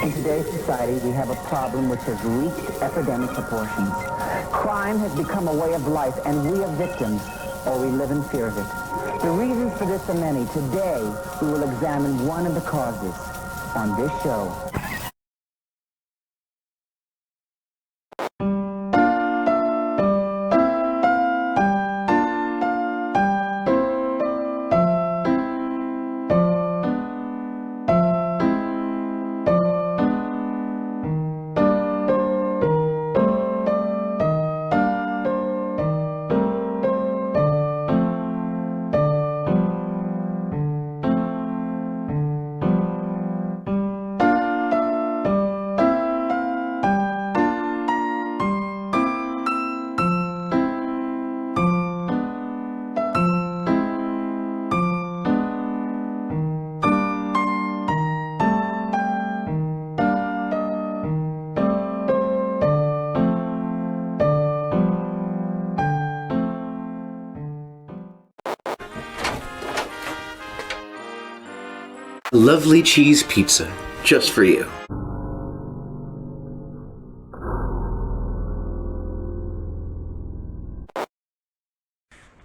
In today's society, we have a problem which has reached epidemic proportions. Crime has become a way of life, and we are victims, or we live in fear of it. The reasons for this are many. Today, we will examine one of the causes on this show. Lovely cheese pizza, just for you.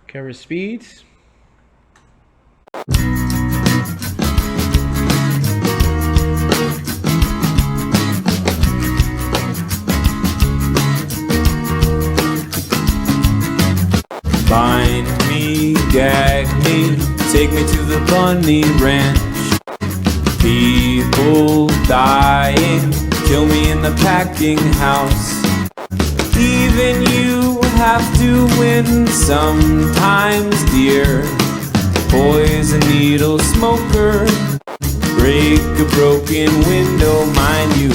Camera speed. Bind me, gag me, take me to the bunny ranch. People dying, kill me in the packing house. Even you have to win sometimes, dear. Poison needle smoker, break a broken window, mind you.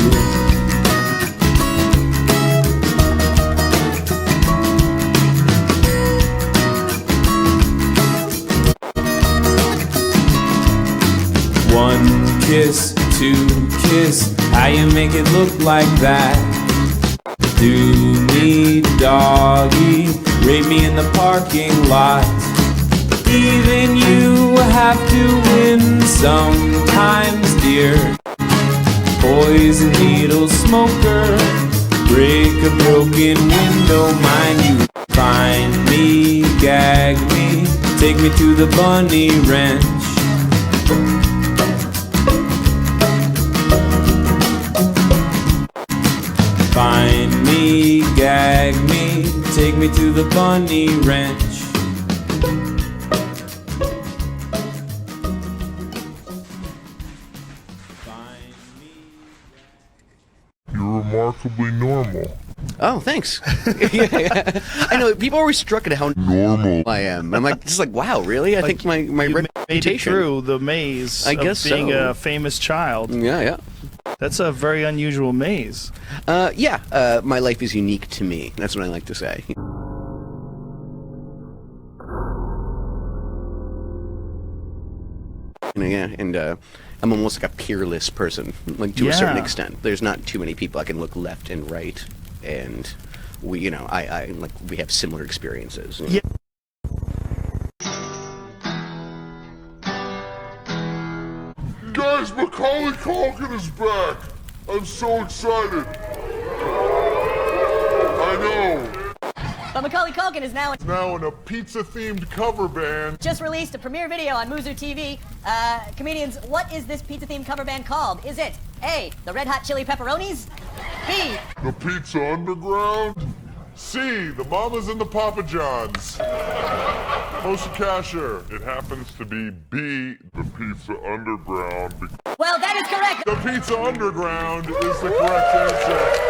One kiss, two kiss, how you make it look like that? Do me doggy, rape me in the parking lot. Even you have to win sometimes, dear. Poison needle smoker, break a broken window, mind you. Find me, gag me, take me to the bunny ranch. Find me, gag me, take me to the bunny ranch. Find me. You're remarkably normal. Oh, thanks. Yeah. I know, people are always struck at how Normal. I am. I'm like, just like, wow, really? I think my You made it reputation. through the maze I of guess being so. a famous child. Yeah. That's a very unusual maze. My life is unique to me. That's what I like to say. And I'm almost like a peerless person, like to a certain Yeah. extent. There's not too many people I can look left and right, and we have similar experiences. You know? Yeah. Guys, Macaulay Culkin is back! I'm so excited! I know! But Macaulay Culkin is now Now in a pizza-themed cover band. just released a premiere video on Muzu TV. Comedians, what is this pizza-themed cover band called? Is it A, the Red Hot Chili Pepperonis? B, The Pizza Underground. C, the Mamas and the Papa Johns. Motion Casher. It happens to be B, the Pizza Underground. well, that is correct. The Pizza Underground is the correct answer.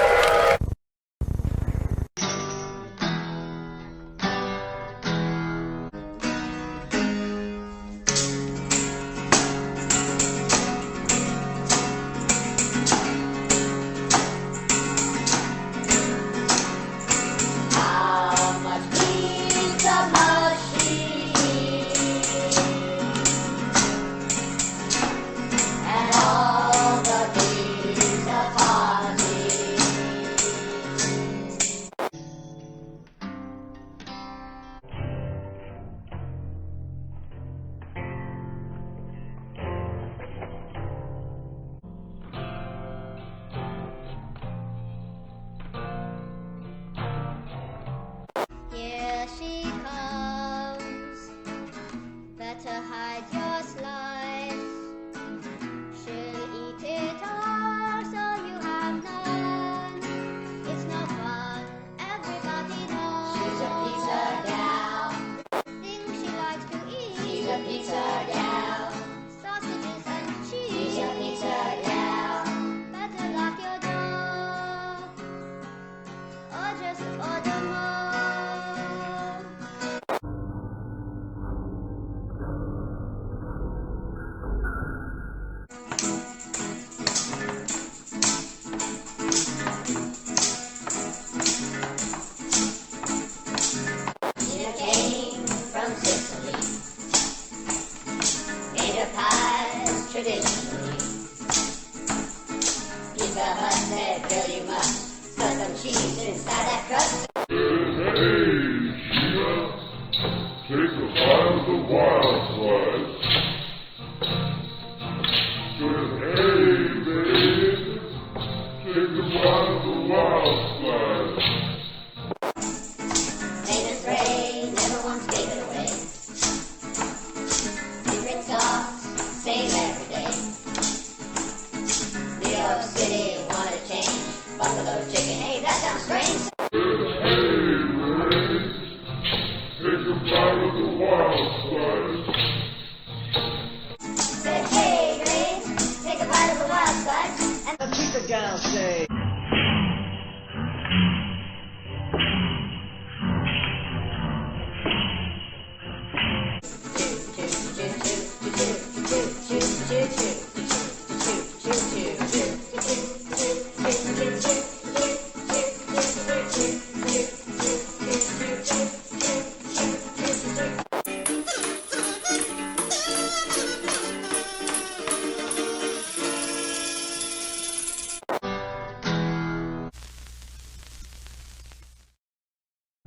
pizza hut said, Bill, you must put some cheese inside that crust. Take a bite of the wild slice. Good, hey, baby. Take a bite of the wild slice. Made it spray, never once gave it away. Secret sauce, same every day. New York City wanted to change. Buffalo chicken, hey, that sounds strange. Take a bite of the wild slice. Said, hey, Grace, take a bite of the wild slice. And the pizza gal say,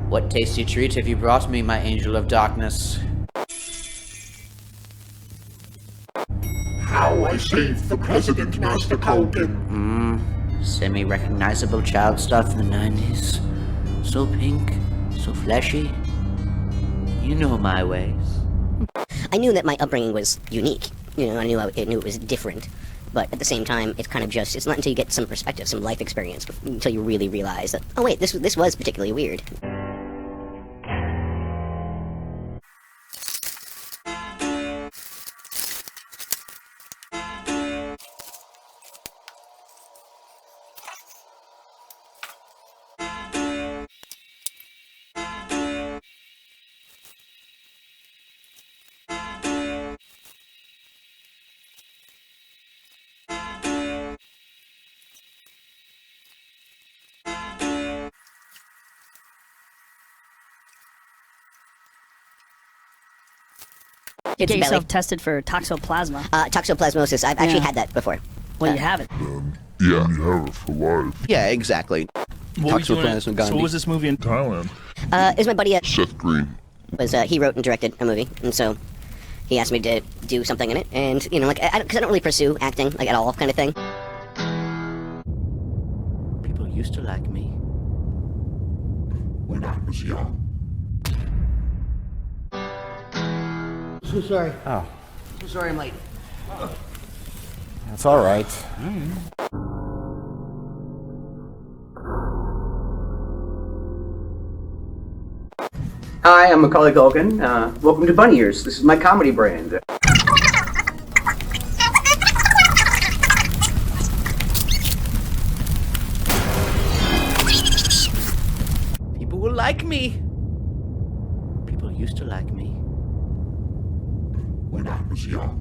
What tasty treat have you brought me, my angel of darkness? How I saved the president, Master Culkin. Semi-recognizable child star from the 90s. So pink, so fleshy. You know my ways. I knew that my upbringing was unique. You know, I knew it was different. But at the same time, it's kind of just, it's not until you get some perspective, some life experience, until you really realize that, oh wait, this was particularly weird. Get yourself tested for toxoplasma. Toxoplasmosis. I've actually had that before. Well, you have it. Yeah, you have it for life. Yeah, exactly. Toxoplasma gondii. So what was this movie in Thailand. It was my buddy. Seth Green. He wrote and directed a movie, and so he asked me to do something in it, and you know, like, because I don't really pursue acting like at all, kind of thing. People used to like me. When I was young. So sorry. Oh. So sorry I'm late. That's all right. Hi, I'm Macaulay Culkin. Welcome to Bunny Ears. This is my comedy brand. People will like me. People used to like me. When I was young.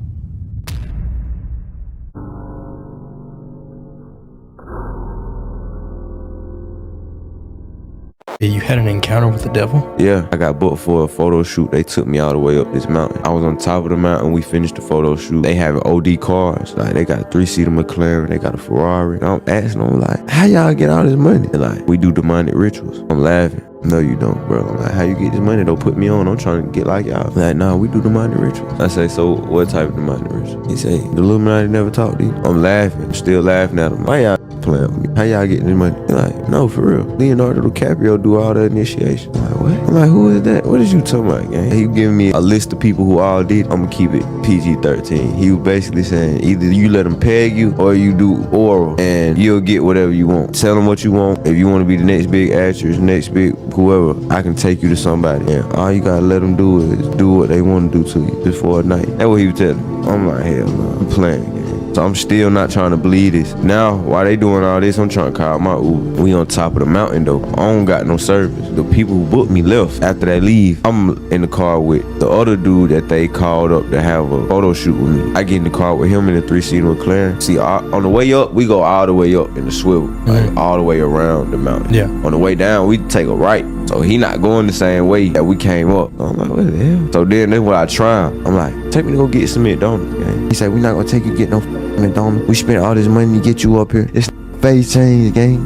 You had an encounter with the devil? Yeah, I got booked for a photo shoot. They took me all the way up this mountain. I was on top of the mountain. We finished the photo shoot. They have OD cars. Like, they got a 3-seater McLaren. They got a Ferrari. And I'm asking them, like, how y'all get all this money? They're like, we do demonic rituals. I'm laughing. No, you don't, bro. I'm like, how you get this money? Don't put me on. I'm trying to get like y'all. Like, nah, we do demonic rituals. I say, so what type of demonic ritual? He say, the Illuminati never talked to you. I'm laughing. I'm still laughing at him. Why y'all playing with me? How y'all getting this money? They're like, no, for real. Leonardo DiCaprio do all the initiation. I'm like, what? I'm like, who is that? What is you talking about, gang? He giving me a list of people who all did. I'm gonna keep it PG-13. He was basically saying, either you let them peg you or you do oral and you'll get whatever you want. Tell them what you want. If you want to be the next big actress, next big whoever, I can take you to somebody. And all you gotta let them do is do what they want to do to you just for a night. That's what he was telling me. I'm like, hell no, I'm playing, gang. So I'm still not trying to believe this. Now, while they doing all this, I'm trying to call my Uber. We on top of the mountain though. I don't got no service. The people who booked me left. After they leave, I'm in the car with the other dude that they called up to have a photo shoot with me. I get in the car with him in the 3-seater McLaren. See, on the way up, we go all the way up in the swivel, like all the way around the mountain. Yeah. On the way down, we take a right. So he not going the same way that we came up. So I'm like, what the hell? So then that's what I try. I'm like, take me to go get some McDonald's, gang. He said, we not gonna take you to get no McDonald's. We spent all this money to get you up here. It's face change, gang.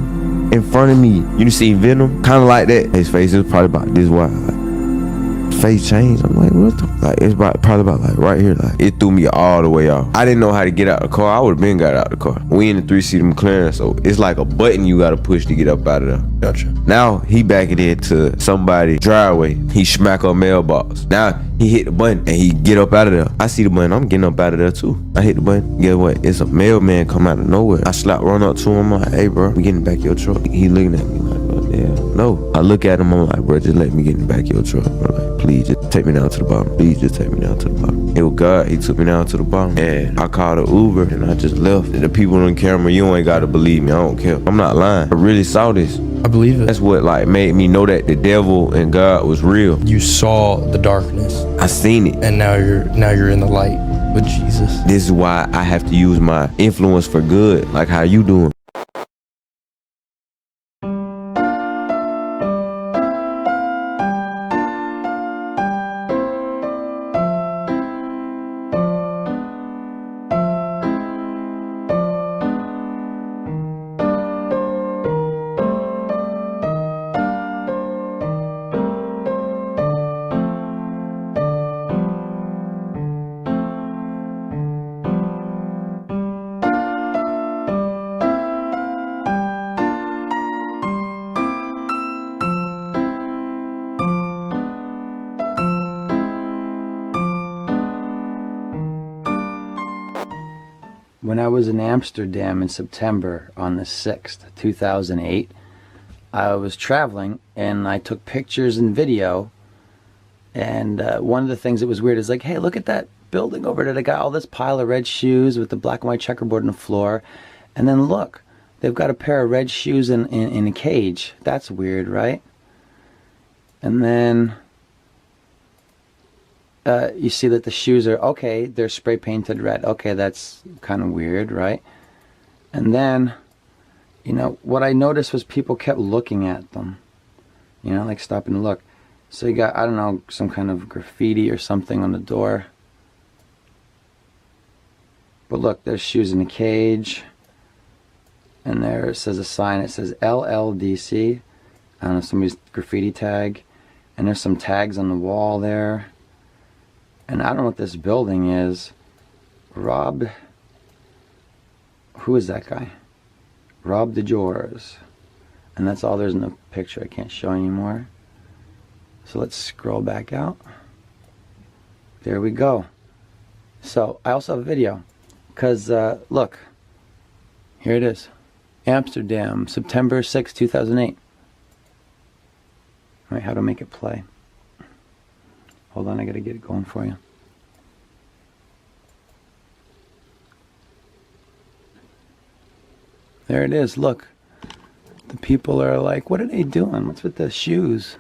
In front of me. You see Venom? Kind of like that. His face is probably about this wide. Like, face change. I'm like, what the? Like, it's probably about like right here. Like, it threw me all the way off. I didn't know how to get out of the car. I would have been got out of the car. We in the 3-seater McLaren, so it's like a button you gotta push to get up out of there. Gotcha. Now he back it into somebody's driveway. He smack a mailbox. Now he hit the button and he get up out of there. I see the button. I'm getting up out of there too. I hit the button. Guess what? It's a mailman come out of nowhere. I run up to him. I'm like, hey, bro, we getting back your truck. He looking at me like, oh, yeah. No. I look at him. I'm like, bro, just let me get in the back of your truck, bro. Like, please, just take me down to the bottom. Please, just take me down to the bottom. It was God. He took me down to the bottom. And I called an Uber and I just left. And the people on camera, you ain't got to believe me. I don't care. I'm not lying. I really saw this. I believe it. That's what like made me know that the devil and God was real. You saw the darkness. I seen it. And now you're in the light with Jesus. This is why I have to use my influence for good. Like how you doing. When I was in Amsterdam in September on the 6th, 2008, I was traveling and I took pictures and video. And one of the things that was weird is like, hey, look at that building over there. They got all this pile of red shoes with the black and white checkerboard on the floor. And then look, they've got a pair of red shoes in a cage. That's weird, right? And then you see that the shoes are, okay, they're spray painted red. Okay, that's kind of weird, right? And then, you know, what I noticed was people kept looking at them. You know, like stopping to look. So you got, I don't know, some kind of graffiti or something on the door. But look, there's shoes in a cage. And there it says a sign. It says LLDC. I don't know, somebody's graffiti tag. And there's some tags on the wall there. And I don't know what this building is. Rob. Who is that guy? Rob de Jors. And that's all there's in the picture. I can't show anymore. So let's scroll back out. There we go. So I also have a video. Because, look. Here it is. Amsterdam, September 6, 2008. All right, how to make it play. Hold on, I gotta get it going for you. There it is, look. The people are like, what are they doing? What's with the shoes?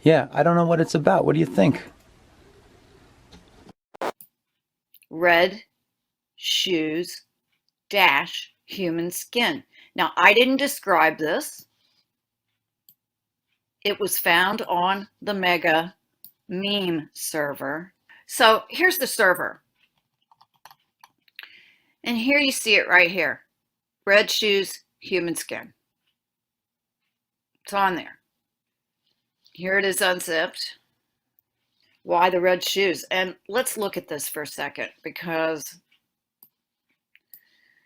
Yeah, I don't know what it's about. What do you think? Red shoes dash human skin. Now, I didn't describe this. It was found on the Mega meme server. So here's the server. And here you see it right here. Red shoes, human skin. It's on there. Here it is unzipped. Why the red shoes? And let's look at this for a second, because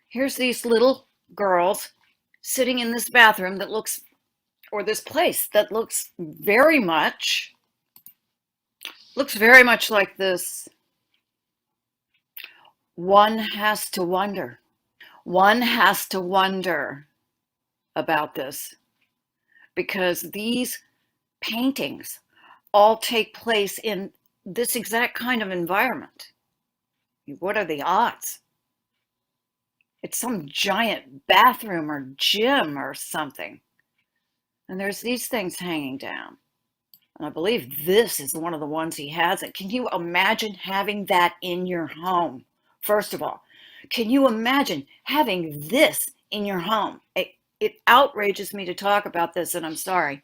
here's these little girls sitting in this bathroom that looks, or this place that looks very much like this. One has to wonder. One has to wonder about this, because these paintings all take place in this exact kind of environment. What are the odds? It's some giant bathroom or gym or something. And there's these things hanging down. And I believe this is one of the ones he has. It. Can you imagine having that in your home? First of all, can you imagine having this in your home? It outrages me to talk about this, and I'm sorry.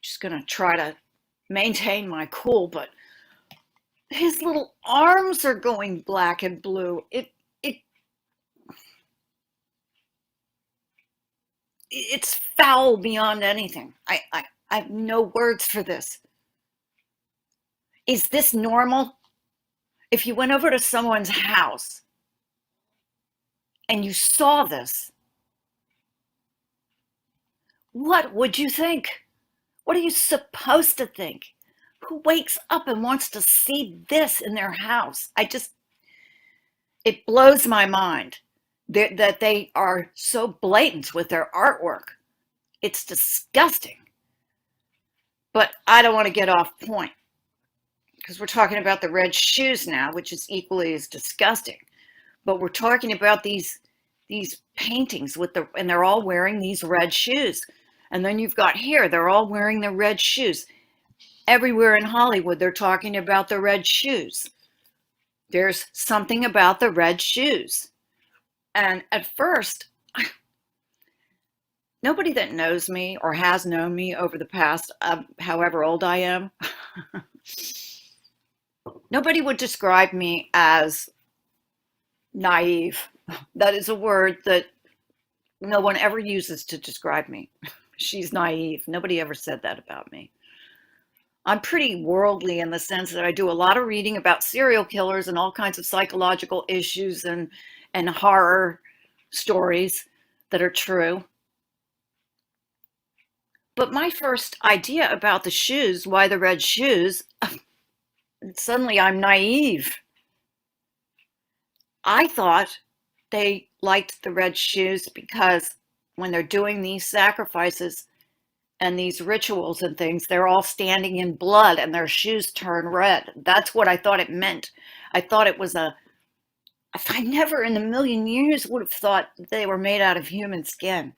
Just gonna try to maintain my cool, but his little arms are going black and blue. It's foul beyond anything. I have no words for this. Is this normal? If you went over to someone's house and you saw this, what would you think? What are you supposed to think? Who wakes up and wants to see this in their house? It blows my mind that they are so blatant with their artwork. It's disgusting. But I don't want to get off point because we're talking about the red shoes now, which is equally as disgusting. But we're talking about these paintings and they're all wearing these red shoes. And then you've got here, they're all wearing the red shoes. Everywhere in Hollywood, they're talking about the red shoes. There's something about the red shoes. And at first, nobody that knows me or has known me over the past, however old I am, nobody would describe me as naive. That is a word that no one ever uses to describe me. She's naive. Nobody ever said that about me. I'm pretty worldly in the sense that I do a lot of reading about serial killers and all kinds of psychological issues and horror stories that are true. But my first idea about the shoes, why the red shoes, suddenly I'm naive. I thought they liked the red shoes because when they're doing these sacrifices and these rituals and things, they're all standing in blood and their shoes turn red. That's what I thought it meant. I thought it was I never in a million years would have thought they were made out of human skin.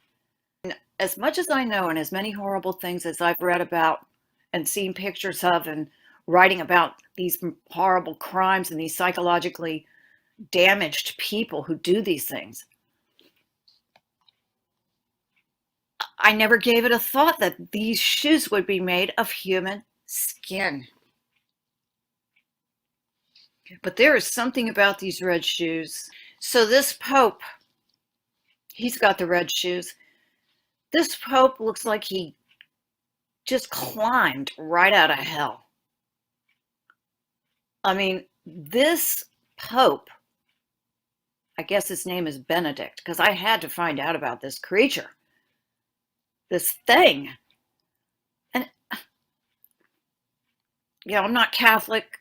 And as much as I know and as many horrible things as I've read about and seen pictures of and writing about these horrible crimes and these psychologically damaged people who do these things, I never gave it a thought that these shoes would be made of human skin. But there is something about these red shoes. So this Pope, he's got the red shoes. This Pope looks like he just climbed right out of hell. I mean, this Pope, I guess his name is Benedict, because I had to find out about this creature. This thing. And, I'm not Catholic,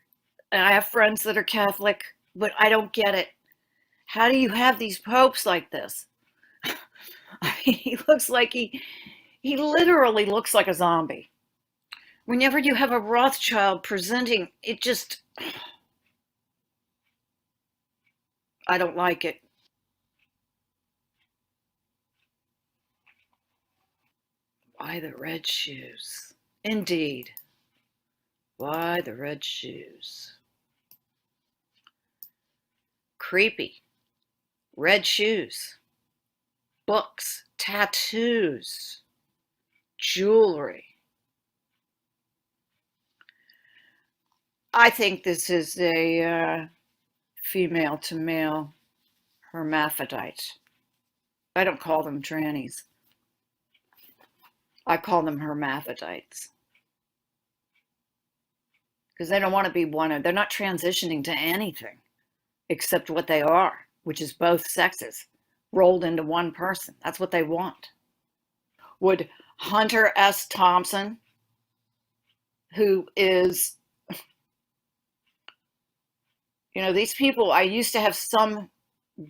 and I have friends that are Catholic, but I don't get it. How do you have these popes like this? I mean, he looks like he literally looks like a zombie. Whenever you have a Rothschild presenting, it just, I don't like it. Why the red shoes? Indeed. Why the red shoes? Creepy. Red shoes. Books. Tattoos. Jewelry. I think this is a female to male hermaphrodite. I don't call them trannies. I call them hermaphrodites. Because they don't want to be one. They're not transitioning to anything except what they are, which is both sexes rolled into one person. That's what they want. Would Hunter S. Thompson, who is, these people, I used to have some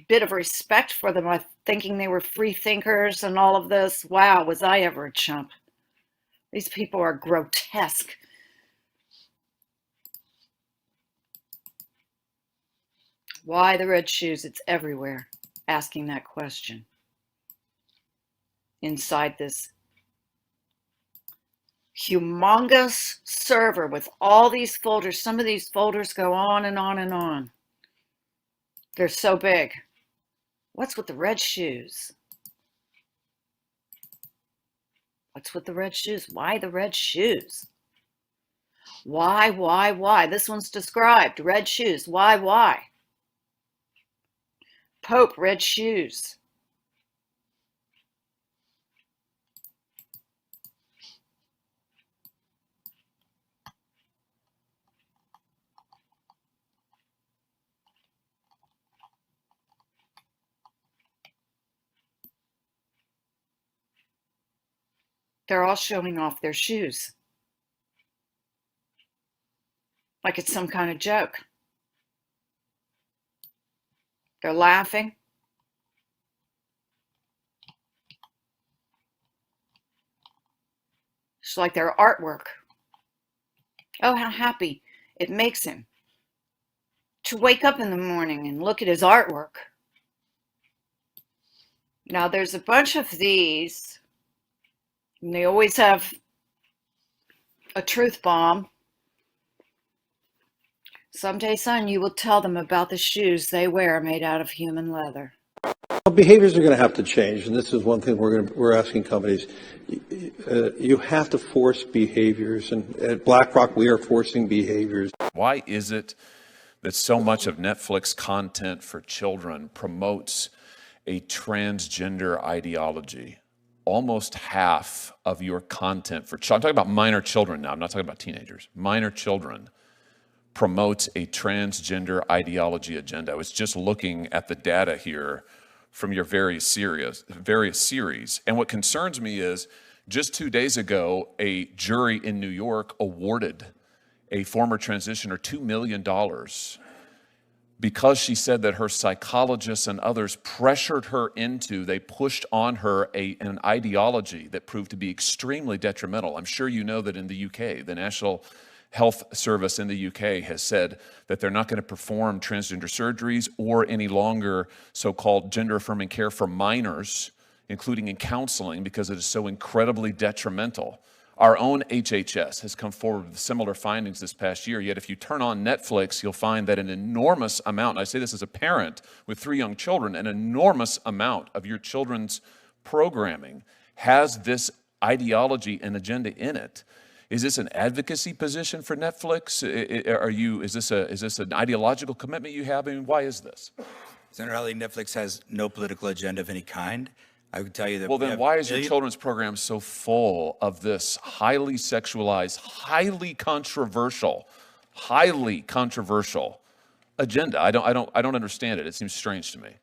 bit of respect for them. I thinking they were free thinkers and all of this. Wow, was I ever a chump? These people are grotesque. Why the red shoes? It's everywhere. Asking that question. Inside this humongous server with all these folders. Some of these folders go on and on and on. They're so big. What's with the red shoes? What's with the red shoes? Why the red shoes? Why? This one's described. Red shoes. Why? Pope, red shoes. They're all showing off their shoes. Like it's some kind of joke. They're laughing. It's like their artwork. Oh, how happy it makes him to wake up in the morning and look at his artwork. Now, there's a bunch of these, and they always have a truth bomb. Someday, son, you will tell them about the shoes they wear made out of human leather. Well, behaviors are going to have to change, and this is one thing we're asking companies. You have to force behaviors, and at BlackRock we are forcing behaviors. Why is it that so much of Netflix content for children promotes a transgender ideology? Almost half of your content for children, I'm talking about minor children now, I'm not talking about teenagers, minor children, promotes a transgender ideology agenda. I was just looking at the data here from your various series. And what concerns me is, just 2 days ago, a jury in New York awarded a former transitioner $2 million because she said that her psychologists and others pressured her into, they pushed on her an ideology that proved to be extremely detrimental. I'm sure you know that in the UK, the National Health Service in the UK has said that they're not going to perform transgender surgeries or any longer so-called gender-affirming care for minors, including in counseling, because it is so incredibly detrimental. Our own HHS has come forward with similar findings this past year, yet if you turn on Netflix, you'll find that an enormous amount, and I say this as a parent with 3 young children, an enormous amount of your children's programming has this ideology and agenda in it. Is this an advocacy position for Netflix? Is this an ideological commitment you have? I mean, why is this? Senator Hawley, Netflix has no political agenda of any kind. I would tell you that. Well, then why is your children's program so full of this highly sexualized, highly controversial agenda? I don't understand it. It seems strange to me.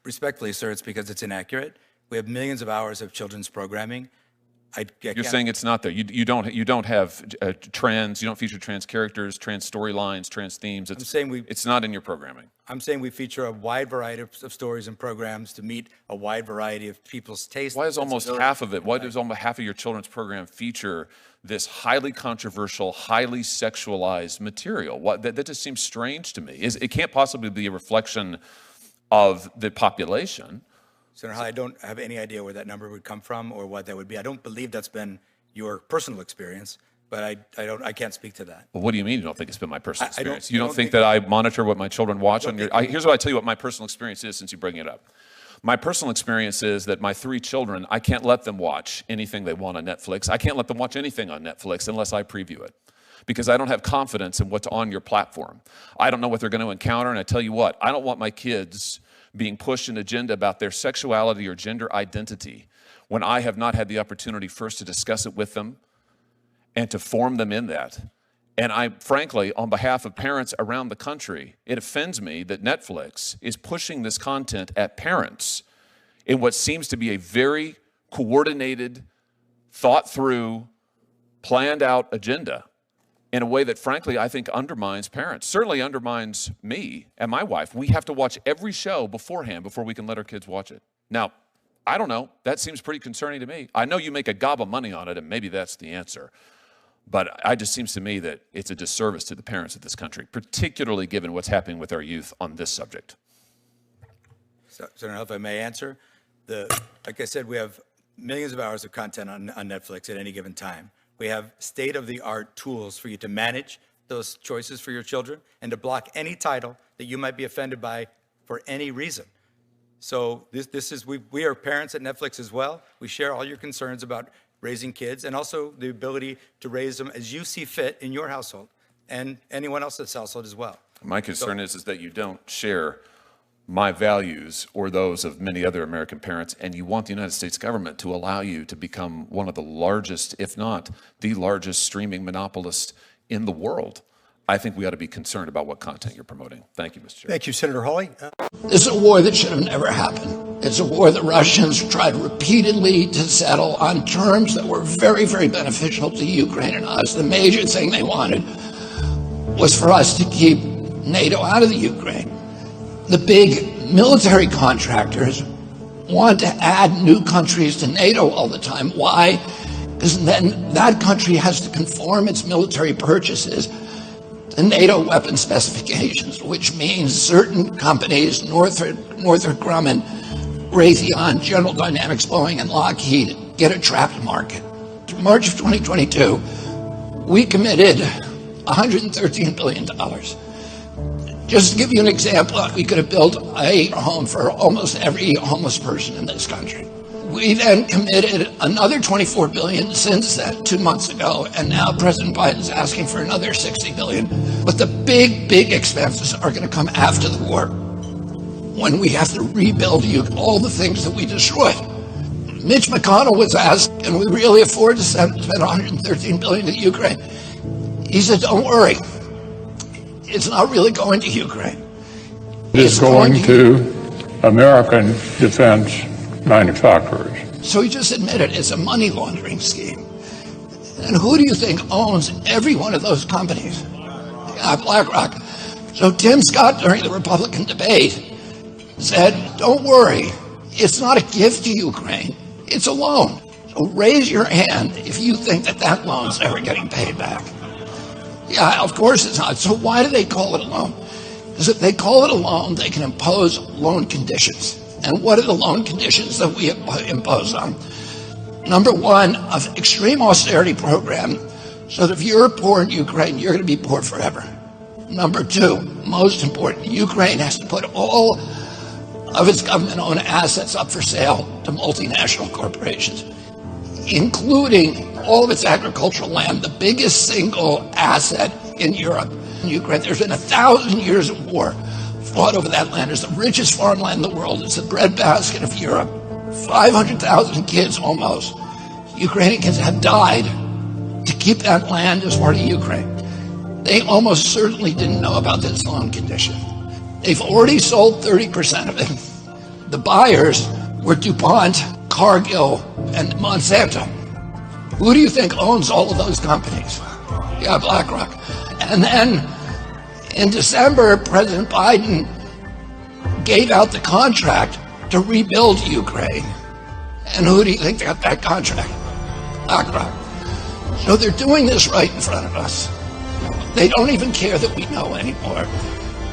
Respectfully, sir, it's because it's inaccurate. We have millions of hours of children's programming. You're saying it's not there. You don't have trans. You don't feature trans characters, trans storylines, trans themes. It's not in your programming. I'm saying we feature a wide variety of stories and programs to meet a wide variety of people's tastes. Why is almost half of it? Why does almost half of your children's program feature this highly controversial, highly sexualized material? That just seems strange to me. It can't possibly be a reflection of the population. Senator Hawley, I don't have any idea where that number would come from or what that would be. I don't believe that's been your personal experience, but I can't speak to that. Well, what do you mean you don't think it's been my personal experience? You don't think that I monitor what my children watch on your... Here's what I tell you what my personal experience is since you bring it up. My personal experience is that my 3 children, I can't let them watch anything they want on Netflix. I can't let them watch anything on Netflix unless I preview it, because I don't have confidence in what's on your platform. I don't know what they're going to encounter, and I tell you what, I don't want my kids being pushed an agenda about their sexuality or gender identity when I have not had the opportunity first to discuss it with them and to form them in that. And I, frankly, on behalf of parents around the country, it offends me that Netflix is pushing this content at parents in what seems to be a very coordinated, thought through, planned out agenda in a way that, frankly, I think undermines parents, certainly undermines me and my wife. We have to watch every show beforehand before we can let our kids watch it. Now, I don't know. That seems pretty concerning to me. I know you make a gob of money on it, and maybe that's the answer. But it just seems to me that it's a disservice to the parents of this country, particularly given what's happening with our youth on this subject. Senator, if I may answer, like I said, we have millions of hours of content on Netflix at any given time. We have state-of-the-art tools for you to manage those choices for your children and to block any title that you might be offended by for any reason. So we are parents at Netflix as well. We share all your concerns about raising kids, and also the ability to raise them as you see fit in your household and anyone else's household as well. My concern is that you don't share my values or those of many other American parents, and you want the United States government to allow you to become one of the largest, if not the largest, streaming monopolist in the world. I think we ought to be concerned about what content you're promoting. Thank you, Mr. Chair. Thank you, Senator Hawley. This is a war that should have never happened. It's a war the Russians tried repeatedly to settle on terms that were very, very beneficial to Ukraine and us. The major thing they wanted was for us to keep NATO out of the Ukraine. The big military contractors want to add new countries to NATO all the time. Why? Because then that country has to conform its military purchases to NATO weapon specifications, which means certain companies, Northrop Grumman, Raytheon, General Dynamics, Boeing, and Lockheed, get a trapped market. In March of 2022, we committed $113 billion. Just to give you an example, we could have built a home for almost every homeless person in this country. We then committed another $24 billion since then, 2 months ago, and now President Biden's asking for another $60 billion. But the big, big expenses are going to come after the war, when we have to rebuild all the things that we destroyed. Mitch McConnell was asked, can we really afford to spend $113 billion to Ukraine? He said, don't worry. It's not really going to Ukraine. It's going to American defense manufacturers. So he just admitted it's a money laundering scheme. And who do you think owns every one of those companies? BlackRock. So Tim Scott, during the Republican debate, said, don't worry, it's not a gift to Ukraine, it's a loan. So raise your hand if you think that that loan's ever getting paid back. Yeah, of course it's not. So why do they call it a loan? Because if they call it a loan, they can impose loan conditions. And what are the loan conditions that we impose on? Number one, an extreme austerity program, so that if you're poor in Ukraine, you're going to be poor forever. Number two, most important, Ukraine has to put all of its government-owned assets up for sale to multinational corporations, including all of its agricultural land, the biggest single asset in Europe. In Ukraine, there's been 1,000 years of war fought over that land. It's the richest farmland in the world. It's the breadbasket of Europe. 500,000 kids almost, Ukrainian kids, have died to keep that land as part of Ukraine. They almost certainly didn't know about this loan condition. They've already sold 30% of it. The buyers were DuPont, Cargill, and Monsanto. Who do you think owns all of those companies? Yeah, BlackRock. And then in December, President Biden gave out the contract to rebuild Ukraine. And who do you think got that contract? BlackRock. So they're doing this right in front of us. They don't even care that we know anymore,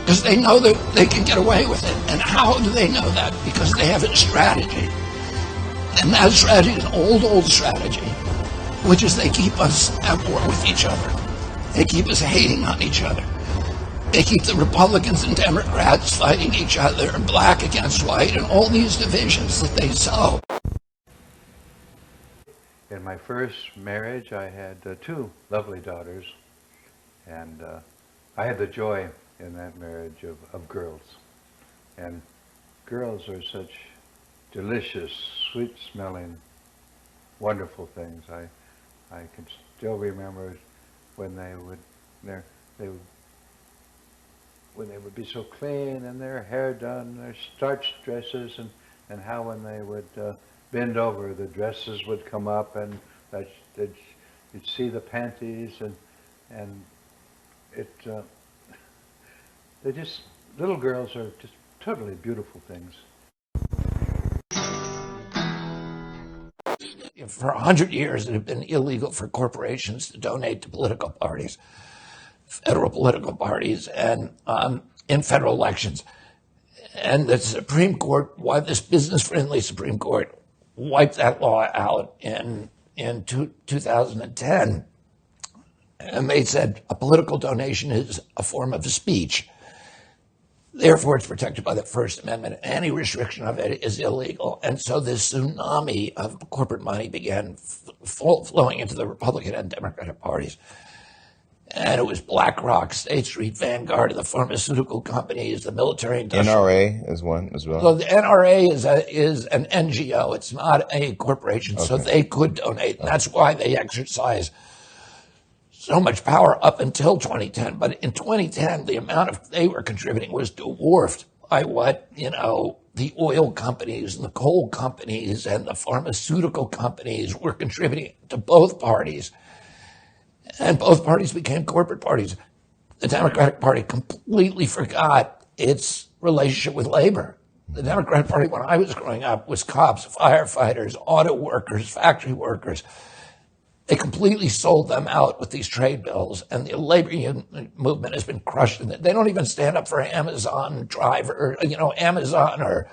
because they know that they can get away with it. And how do they know that? Because they have a strategy. And that strategy is an old strategy, which is they keep us at war with each other. They keep us hating on each other. They keep the Republicans and Democrats fighting each other, and black against white, and all these divisions that they sow. In my first marriage, I had two lovely daughters, and I had the joy in that marriage of girls. And girls are such delicious, sweet-smelling, wonderful things. I can still remember when they would be so clean and their hair done, their starched dresses, and how when they would bend over, the dresses would come up, and you'd see the panties, and they're just, little girls are just totally beautiful things. For 100 years, it had been illegal for corporations to donate to political parties, federal political parties, and in federal elections. And the Supreme Court, this business-friendly Supreme Court, wiped that law out in 2010. And they said a political donation is a form of speech. Therefore, it's protected by the First Amendment. Any restriction of it is illegal. And so this tsunami of corporate money began flowing into the Republican and Democratic parties. And it was BlackRock, State Street, Vanguard, the pharmaceutical companies, the military industrial. NRA is one as well. So the NRA is an NGO. It's not a corporation, so they could donate. And that's why they exercise so much power up until 2010. But in 2010, the amount of they were contributing was dwarfed by what, the oil companies and the coal companies and the pharmaceutical companies were contributing to both parties. And both parties became corporate parties. The Democratic Party completely forgot its relationship with labor. The Democratic Party, when I was growing up, was cops, firefighters, auto workers, factory workers. They completely sold them out with these trade bills, and the labor union movement has been crushed in it. They don't even stand up for Amazon driver, Amazon or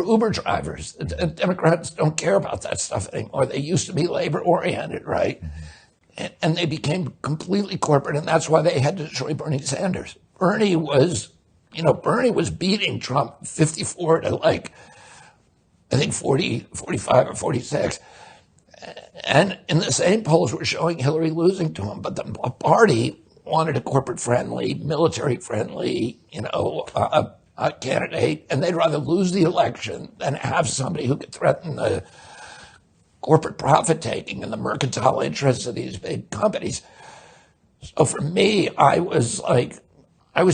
Uber drivers. Democrats don't care about that stuff anymore. They used to be labor-oriented, right? And they became completely corporate, and that's why they had to destroy Bernie Sanders. Bernie was beating Trump 54 to I think 40, 45 or 46. And in the same polls were showing Hillary losing to him, but the party wanted a corporate-friendly, military-friendly, candidate, and they'd rather lose the election than have somebody who could threaten the corporate profit-taking and the mercantile interests of these big companies. So for me, I was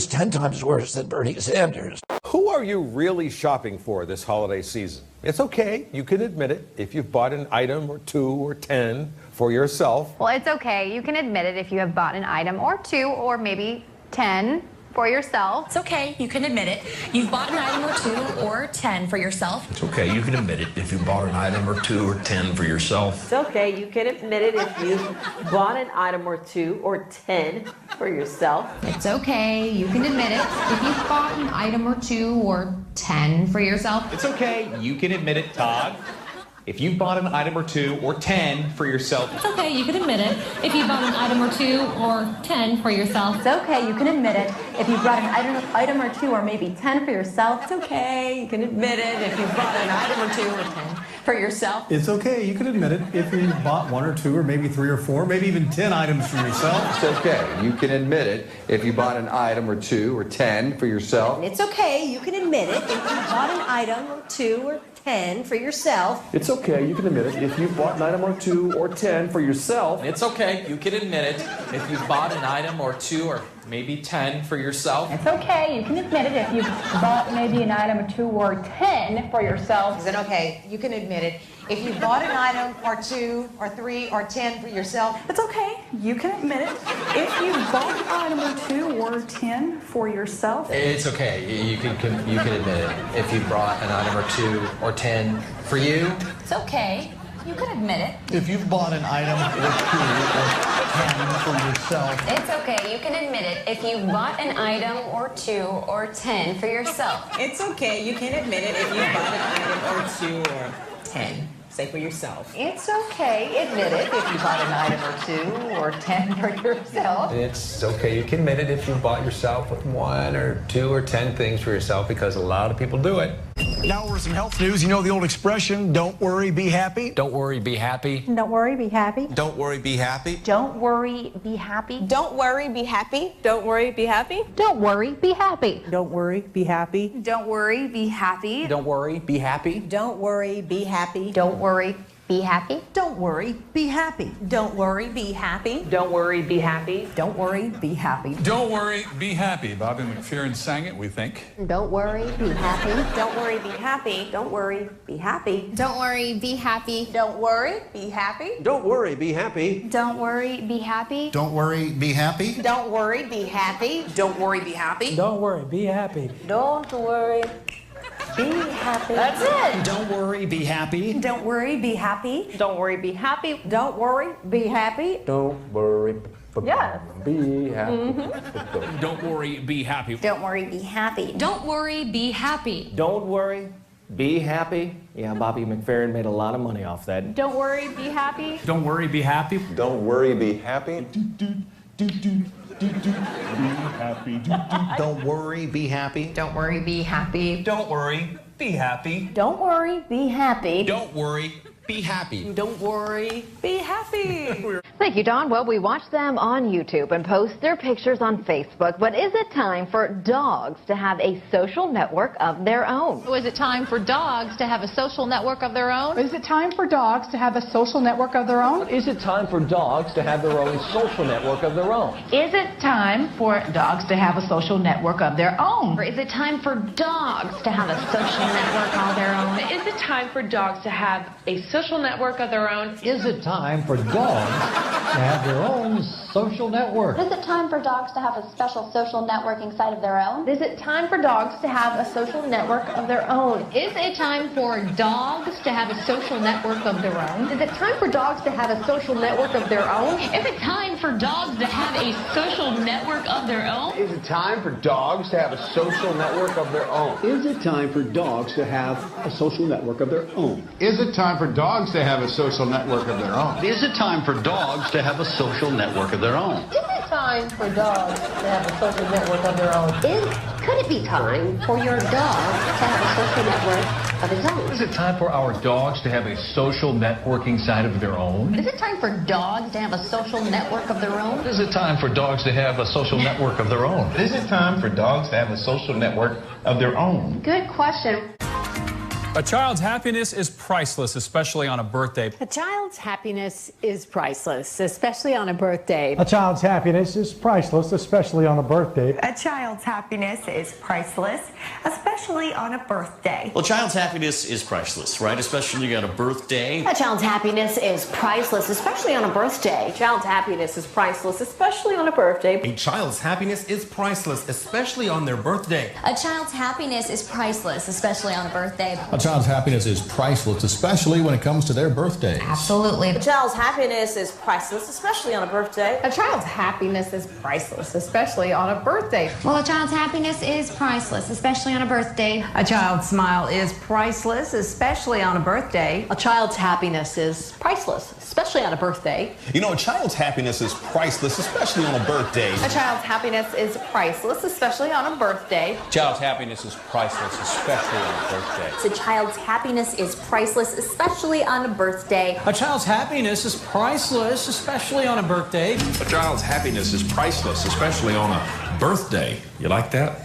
10 times worse than Bernie Sanders. Who are you really shopping for this holiday season? It's okay, you can admit it, if you've bought an item or 2 or 10 for yourself. Well, it's okay, you can admit it if you have bought an item or 2 or maybe 10 for yourself. It's okay, you can admit it. You've bought an item or 2 or 10 for yourself. It's okay, you can admit it if you bought an item or 2 or 10 for yourself. It's okay, you can admit it if you bought an item or 2 or 10 for yourself. It's okay, you can admit it if you've bought an item or 2 or 10 for yourself. It's okay, you can admit it, Todd. If you bought an item or 2 or 10 for yourself. It's okay, you can admit it. If you bought an item or 2 or 10 for yourself. It's okay, you can admit it. If you bought an item or 2 or maybe 10 for yourself. It's okay, you can admit it. If you bought an item or 2 or 10 for yourself. It's okay, you can admit it. If you bought 1 or 2 or maybe 3 or 4, maybe even 10 items for yourself. It's okay, you can admit it. If you bought an item or 2 or 10 for yourself. It's okay, you can admit it. If you bought an item or 2 or 10 for yourself. It's okay, you can admit it. If you bought an item or 2 or 10 for yourself. It's okay, you can admit it. If you bought an item or 2 or maybe 10 for yourself. It's okay, you can admit it if you bought maybe an item or 2 or 10 for yourself. Is it okay? You can admit it. If you bought an item or 2 or 3 or 10 for yourself. It's okay, you can admit it. If you bought an item or 2 or 10 for yourself. It's okay, you can admit it. If you brought an item or 2 or 10 for you. It's okay, you can admit it. If you've bought an item or 2 or 10 for yourself. It's okay, you can admit it if you bought an item or 2 or 10 for yourself. It's okay, you can admit it if you bought an item or 2 or 10. Say for yourself. It's okay, admit it if you bought an item or 2 or 10 for yourself. It's okay, you can admit it if you bought yourself 1 or 2 or 10 things for yourself, because a lot of people do it. Now over some health news. You know the old expression, don't worry, be happy? Don't worry, be happy. Don't worry, be happy. Don't worry, be happy. Don't worry, be happy. Don't worry, be happy. Don't worry, be happy. Don't worry, be happy. Don't worry, be happy. Don't worry, be happy. Don't worry, be happy. Don't worry, be happy. Don't worry, be happy. Don't worry, be happy. Don't worry, be happy. Don't worry, be happy. Don't worry, be happy. Don't worry, be happy. Bobby McFerrin sang it, we think. Don't worry, be happy. Don't worry, be happy. Don't worry, be happy. Don't worry, be happy. Don't worry, be happy. Don't worry, be happy. Don't worry, be happy. Don't worry, be happy. Don't worry, be happy. Don't worry, be happy. Don't worry, be happy. Don't worry, be happy. That's it. Don't worry, be happy. Don't worry, be happy. Don't worry, be happy. Don't worry, be happy. Don't worry, Yeah. be happy. Don't worry, be happy. Don't worry, be happy. Don't worry, be happy. Don't worry, be happy. Yeah, Bobby McFerrin made a lot of money off that. Don't worry, be happy. Don't worry, be happy. Don't worry, be happy. Be happy. Don't worry, be happy. Don't worry, be happy. Don't worry, be happy. Don't worry, be happy. Don't worry, be happy. Don't worry, be happy. Thank you, Don. Well, we watch them on YouTube and post their pictures on Facebook. But is it time for dogs to have a social network of their own? Is it time for dogs to have a social network of their own? Is it time for dogs to have a social network of their own? Is it time for dogs to have their own social network of their own? Is it time for dogs to have a social network of their own? Or is it time for dogs to have a social network of their own? Is it time for dogs to have a social network of their own? Is it time for dogs to have their own social network? Is it time for dogs to have a special social networking site of their own? Is it time for dogs to have a social network of their own? Is it time for dogs to have a social network of their own? Is it time for dogs to have a social network of their own? Is it time for dogs to have a social network of their own? Is it time for dogs to have a social network of their own? Is it time for dogs to have a social network of their own? Is it time for dogs to have a social network of their own? Is it time for dogs to have a social network of their own? Is it time for dogs to have a social network of their own? Could it be time for your dog to have a social network of his own? Is it time for our dogs to have a social networking site of their own? Is it time for dogs to have a social network of their own? Is it time for dogs to have a social network of their own? Is it time for dogs to have a social network of their own? Good question. A child's happiness is priceless, especially on a birthday. A child's happiness is priceless, especially on a birthday. A child's happiness is priceless, especially on a birthday. A child's happiness is priceless, especially on a birthday. Well, a child's happiness is priceless, right? Especially on a birthday. A child's happiness is priceless, especially on a birthday. A child's happiness is priceless, especially on a birthday. A child's happiness is priceless, especially on their birthday. A child's happiness is priceless, especially on a birthday. A child's happiness is priceless, especially when it comes to their birthday. Absolutely. A child's happiness is priceless, especially on a birthday. A child's happiness is priceless, especially on a birthday. Well, a child's happiness is priceless, especially on a birthday. A child's smile is priceless, especially on a birthday. A child's happiness is priceless, especially on a birthday. You know, a child's happiness is priceless, especially on a birthday. A child's happiness is priceless, especially on a birthday. A child's happiness is priceless, especially on a birthday. A child's happiness is priceless, especially on a birthday. A child's happiness is priceless, especially on a birthday. A child's happiness is priceless, especially on a birthday. You like that?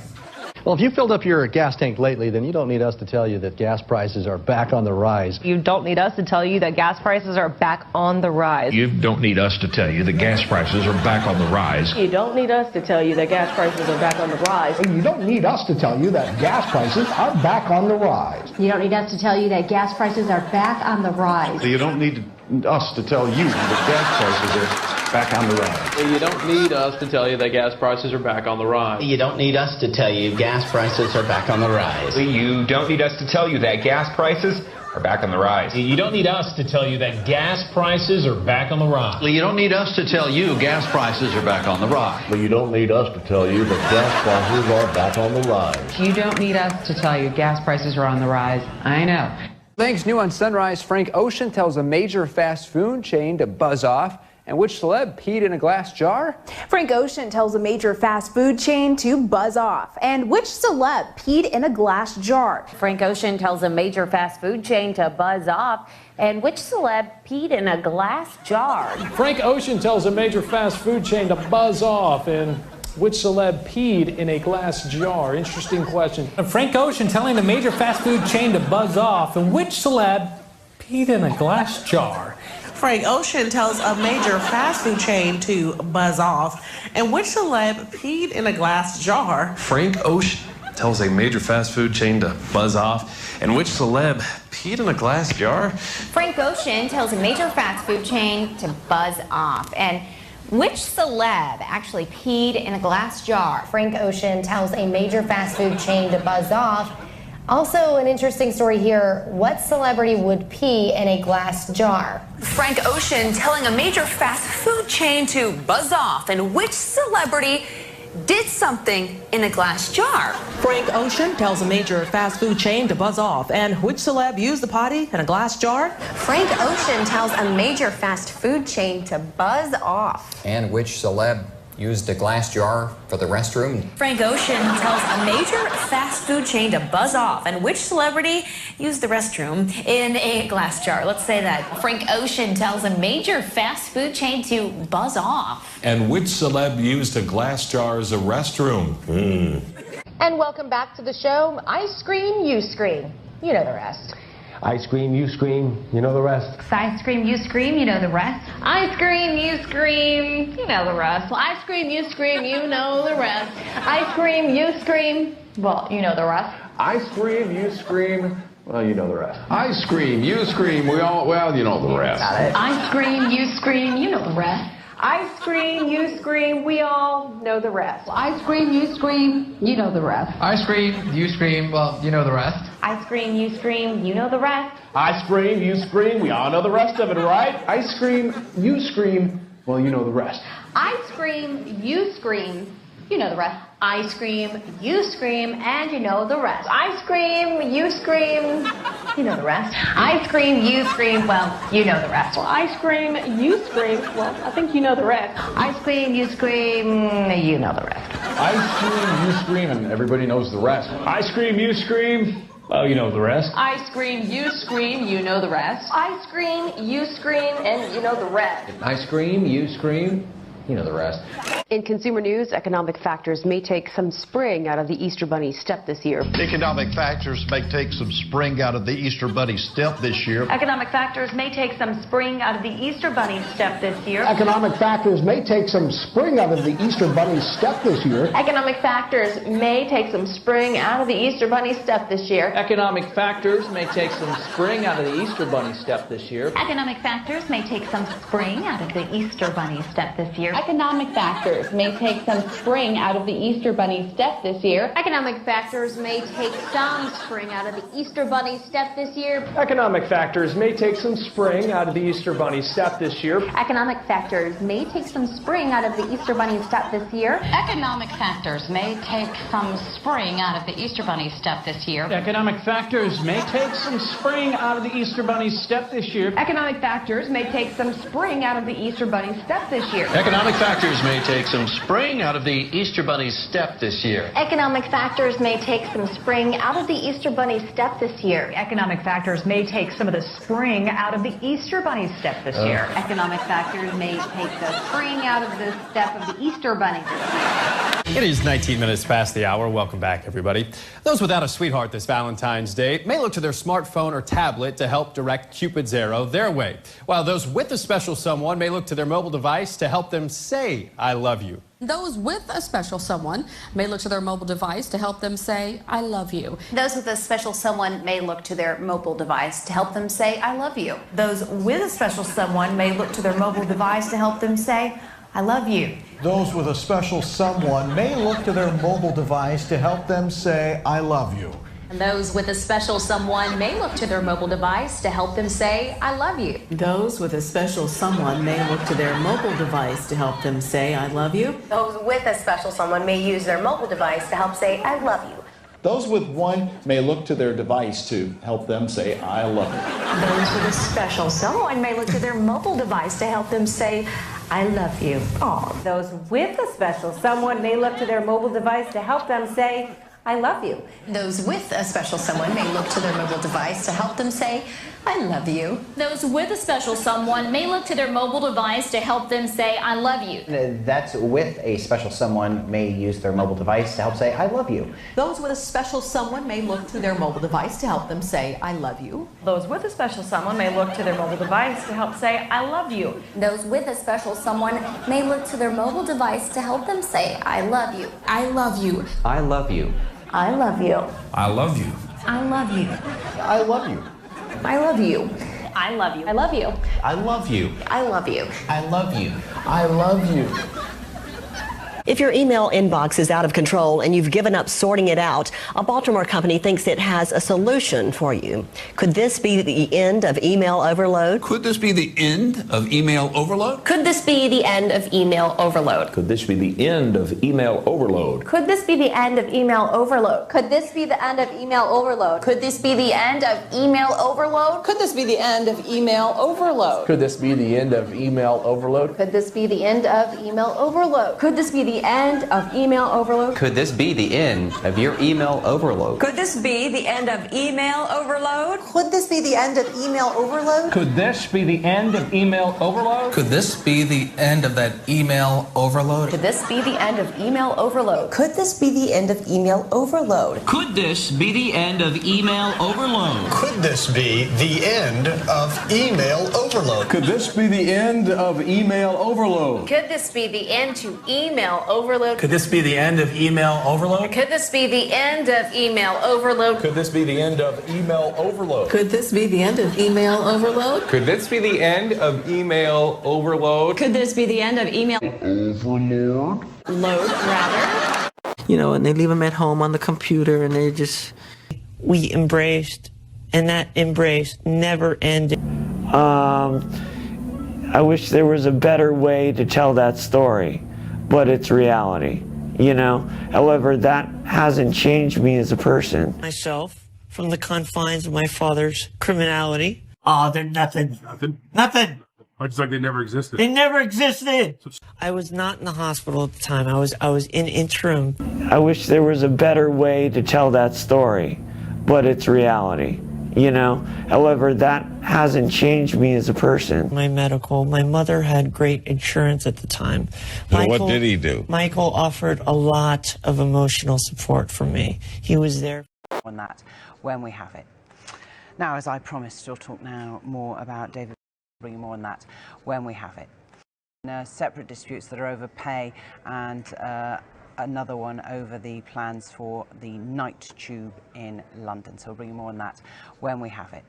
Well, if you filled up your gas tank lately, then you don't need us to tell you that gas prices are back on the rise. You don't need us to tell you that gas prices are back on the rise. You don't need us to tell you that gas prices are back on the rise. You don't need us to tell you that gas prices are back on the rise. You don't need us to tell you that gas prices are back on the rise. You don't need us to tell you that gas prices are back on the rise. You don't need us to tell you that gas prices are back on the rise. You don't need us to tell you that gas prices are back on the rise. You don't need us to tell you gas prices are back on the rise. You don't need us to tell you that gas prices are back on the rise. You don't need us to tell you that gas prices are back on the rise. You don't need us to tell you gas prices are back on the rise. You don't need us to tell you that gas prices are back on the rise. You don't need us to tell you gas prices are on the rise. I know. Thanks. New on Sunrise, Frank Ocean tells a major fast food chain to buzz off. And which celeb peed in a glass jar? Frank Ocean tells a major fast food chain to buzz off. And which celeb peed in a glass jar? Frank Ocean tells a major fast food chain to buzz off. And which celeb peed in a glass jar? Frank Ocean tells a major fast food chain to buzz off. And which celeb peed in a glass jar? Interesting question. Frank Ocean telling the major fast food chain to buzz off. And which celeb peed in a glass jar? Frank Ocean tells a major fast food chain to buzz off. And which celeb peed in a glass jar? Frank Ocean tells a major fast food chain to buzz off. And which celeb peed in a glass jar? Frank Ocean tells a major fast food chain to buzz off. And which celeb actually peed in a glass jar? Frank Ocean tells a major fast food chain to buzz off. Also, an interesting story here. What celebrity would pee in a glass jar? Frank Ocean telling a major fast food chain to buzz off. And which celebrity did something in a glass jar? Frank Ocean tells a major fast food chain to buzz off. And which celeb used the potty in a glass jar? Frank Ocean tells a major fast food chain to buzz off. And which celeb used a glass jar for the restroom? Frank Ocean tells a major fast food chain to buzz off. And which celebrity used the restroom in a glass jar? Let's say that. Frank Ocean tells a major fast food chain to buzz off. And which celeb used a glass jar as a restroom? And welcome back to the show. I scream, you scream. You know the rest. I scream, you scream, you know the rest. I scream, you scream, you know the rest. I scream, you scream, you know the rest. I scream, you scream, you know the rest. I scream, you scream, well, you know the rest. I scream, you scream, well, you know the rest. I scream, you scream, well, you know the rest. I scream, you scream, you know the rest. I scream, you scream, we all know the rest. I scream, you scream, you know the rest. I scream, you scream, well, you know the rest. I scream, you scream, you know the rest. I scream, you scream, we all know the rest of it, right? I scream, you scream, well, you know the rest. I scream, you scream, you know the rest. I scream, you scream, and you know the rest. I scream, you scream, you know the rest. I scream, you scream, well, you know the rest. Well, I scream, you scream, well, I think you know the rest. I scream, you scream, you know the rest. I scream, you scream, and everybody knows the rest. I scream, you scream, well, you know the rest. I scream, you scream, you know the rest. I scream, you scream, and you know the rest. I scream, you scream, you know the rest. In consumer news, economic factors may take some spring out of the Easter Bunny step this year. Economic factors may take some spring out of the Easter Bunny step this year. Economic factors may take some spring out of the Easter Bunny step this year. Economic factors may take some spring out of the Easter Bunny step this year. Economic factors may take some spring out of the Easter Bunny step this year. Economic factors may take some spring out of the Easter Bunny step this year. Economic factors may take some spring out of the Easter Bunny step this year. Economic factors may take some spring out of the Easter Bunny step this year. Economic factors may take some spring out of the Easter Bunny step this year. Economic factors may take some spring out of the Easter Bunny step this year. Economic factors may take some spring out of the Easter Bunny step this year. Economic factors may take some spring out of the Easter Bunny step this year. Economic factors may take some spring out of the Easter Bunny step this year. Economic factors may take some spring out of the Easter Bunny step this year. Economic factors may take some spring out of the Easter Bunny step this year. Economic factors may take some spring out of the Easter Bunny step this year. Economic factors may take some of the spring out of the Easter Bunny step this year. Economic factors may take the spring out of the step of the Easter Bunny this year. It is 19 minutes past the hour. Welcome back, everybody. Those without a sweetheart this Valentine's Day may look to their smartphone or tablet to help direct Cupid's arrow their way, while those with a special someone may look to their mobile device to help them say, I love you. Those with a special someone may look to their mobile device to help them say, I love you. Those with a special someone may look to their mobile device to help them say, I love you. Those with a special someone may look to their mobile device to help them say, I love you. Those with a special someone may look to their mobile device to help them say, I love you. And those with a special someone may look to their mobile device to help them say, I love you. Those with a special someone may look to their mobile device to help them say, I love you. Those with a special someone may use their mobile device to help say, I love you. Those with one may look to their device to help them say, I love you. Those with a special someone may look to their mobile device to help them say, I love you. Oh, those with a special someone may look to their mobile device to help them say, I love you. Those with a special someone may look to their mobile device to help them say, I love you. Those with a special someone may look to their mobile device to help them say, I love you. That's with a special someone may use their mobile device to help say, I love you. Those with a special someone may look to their mobile device to help them say, I love you. Those with a special someone may look to their mobile device to help say, I love you. Those with a special someone may look to their mobile device to help them say, I love you. I love you. I love you. I love you. I love you. I love you. I love you. I love you. I love you. I love you. I love you. I love you. I love you. I love you. If your email inbox is out of control and you've given up sorting it out, a Baltimore company thinks it has a solution for you. Could this be the end of email overload? Could this be the end of email overload? Could this be the end of email overload? Could this be the end of email overload? Could this be the end of email overload? Could this be the end of email overload? Could this be the end of email overload? Could this be the end of email overload? Could this be the end of email overload? Could this be the end of email overload? Could this be the end of email overload? Could this be the end of your email overload? Could this be the end of email overload? Could this be the end of email overload? Could this be the end of email overload? Could this be the end of that email overload? Could this be the end of email overload? Could this be the end of email overload? Could this be the end of email overload? Could this be the end of email overload? Could this be the end of email overload? Could this be the end to email overload? Could this be the end of email overload? Could this be the end of email overload? Could this be the end of email overload? Could this be the end of email overload? Could this be the end of email overload? Could this be the end of email Overload? Load, rather. You know, and they leave them at home on the computer and they just... We embraced, and that embrace never ended. I wish there was a better way to tell that story, but it's reality, you know? However, that hasn't changed me as a person. Myself, from the confines of my father's criminality. Oh, they're nothing. Nothing. It's like they never existed. They never existed. I was not in the hospital at the time. I was in interim. I wish there was a better way to tell that story, but it's reality, you know? However, that hasn't changed me as a person. My mother had great insurance at the time. What did he do? Michael offered a lot of emotional support for me. He was there. On that, when we have it. Now, as I promised, we'll talk now more about David, bring you more on that when we have it. Separate disputes that are over pay and another one over the plans for the night tube in London. So we'll bring you more on that when we have it.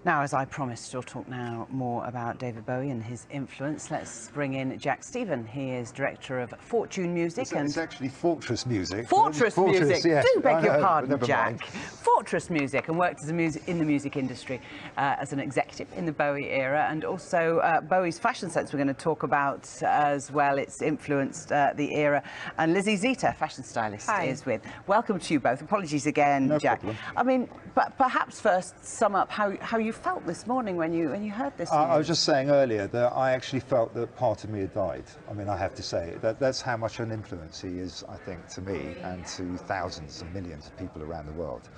Now, as I promised, we'll talk now more about David Bowie and his influence. Let's bring in Jack Stephen. He is director of Fortune Music. It's actually Fortress Music. Fortress Music. Yes. Do beg your pardon, Jack. Mind. Fortress Music, and worked as in the music industry as an executive in the Bowie era, and also Bowie's fashion sense we're going to talk about as well. It's influenced the era. And Lizzie Zeta, fashion stylist, is with. Welcome to you both. Apologies again, No Jack. problem. I mean, but perhaps first sum up how you felt this morning when you heard this. I was just saying earlier that I actually felt that part of me had died. I mean, I have to say that's how much an influence he is, I think, to me and to thousands and millions of people around the world.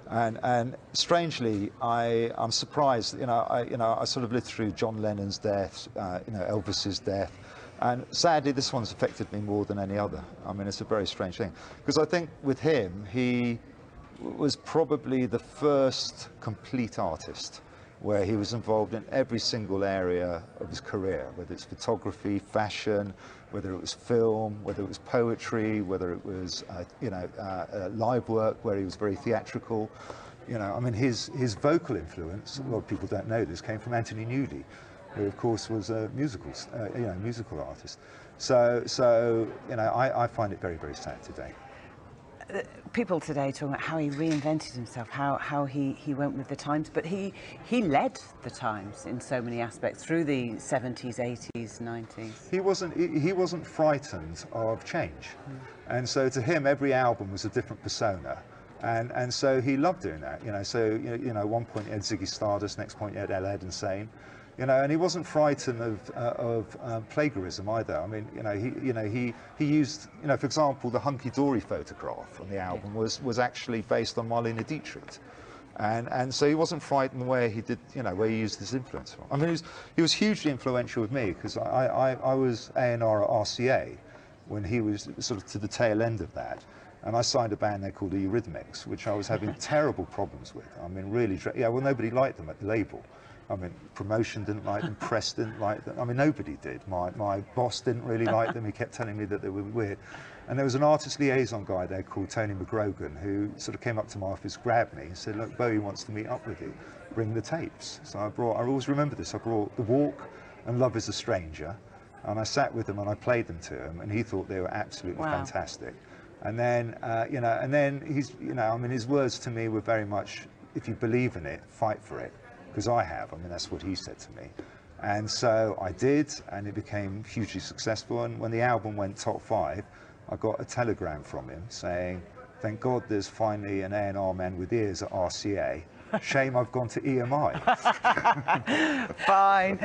And strangely, I'm surprised. I sort of lived through John Lennon's death, Elvis's death, and sadly, this one's affected me more than any other. I mean, it's a very strange thing because I think with him, he was probably the first complete artist where he was involved in every single area of his career, whether it's photography, fashion, whether it was film, whether it was poetry, whether it was live work where he was very theatrical. I mean, his vocal influence, a lot of people don't know this, came from Anthony Newley, who of course was a musical artist. So I find it very, very sad today. People today talking about how he reinvented himself, how he went with the times, but he led the times in so many aspects through the 70s, 80s, 90s. He wasn't frightened of change, and so to him every album was a different persona, and so he loved doing that. So at one point he had Ziggy Stardust, next point he had Ella Insane. And he wasn't frightened of plagiarism either. I mean, he used, for example, the Hunky Dory photograph on the album was actually based on Marlene Dietrich, and so he wasn't frightened where he did, where he used his influence from. I mean, he was hugely influential with me because I was A&R at RCA when he was sort of to the tail end of that. And I signed a band there called Eurythmics, which I was having terrible problems with. I mean, really, well, nobody liked them at the label. I mean, promotion didn't like them, press didn't like them. I mean, nobody did. My boss didn't really like them. He kept telling me that they were weird. And there was an artist liaison guy there called Tony McGrogan who sort of came up to my office, grabbed me and said, look, Bowie wants to meet up with you. Bring the tapes. So I always remember this, I brought The Walk and Love is a Stranger. And I sat with him and I played them to him, and he thought they were absolutely fantastic. And then, and then he's, I mean, his words to me were very much, if you believe in it, fight for it, because I have. I mean, that's what he said to me. And so I did, and it became hugely successful. And when the album went top 5, I got a telegram from him saying, "Thank God there's finally an A&R man with ears at RCA. Shame I've gone to EMI." Fine.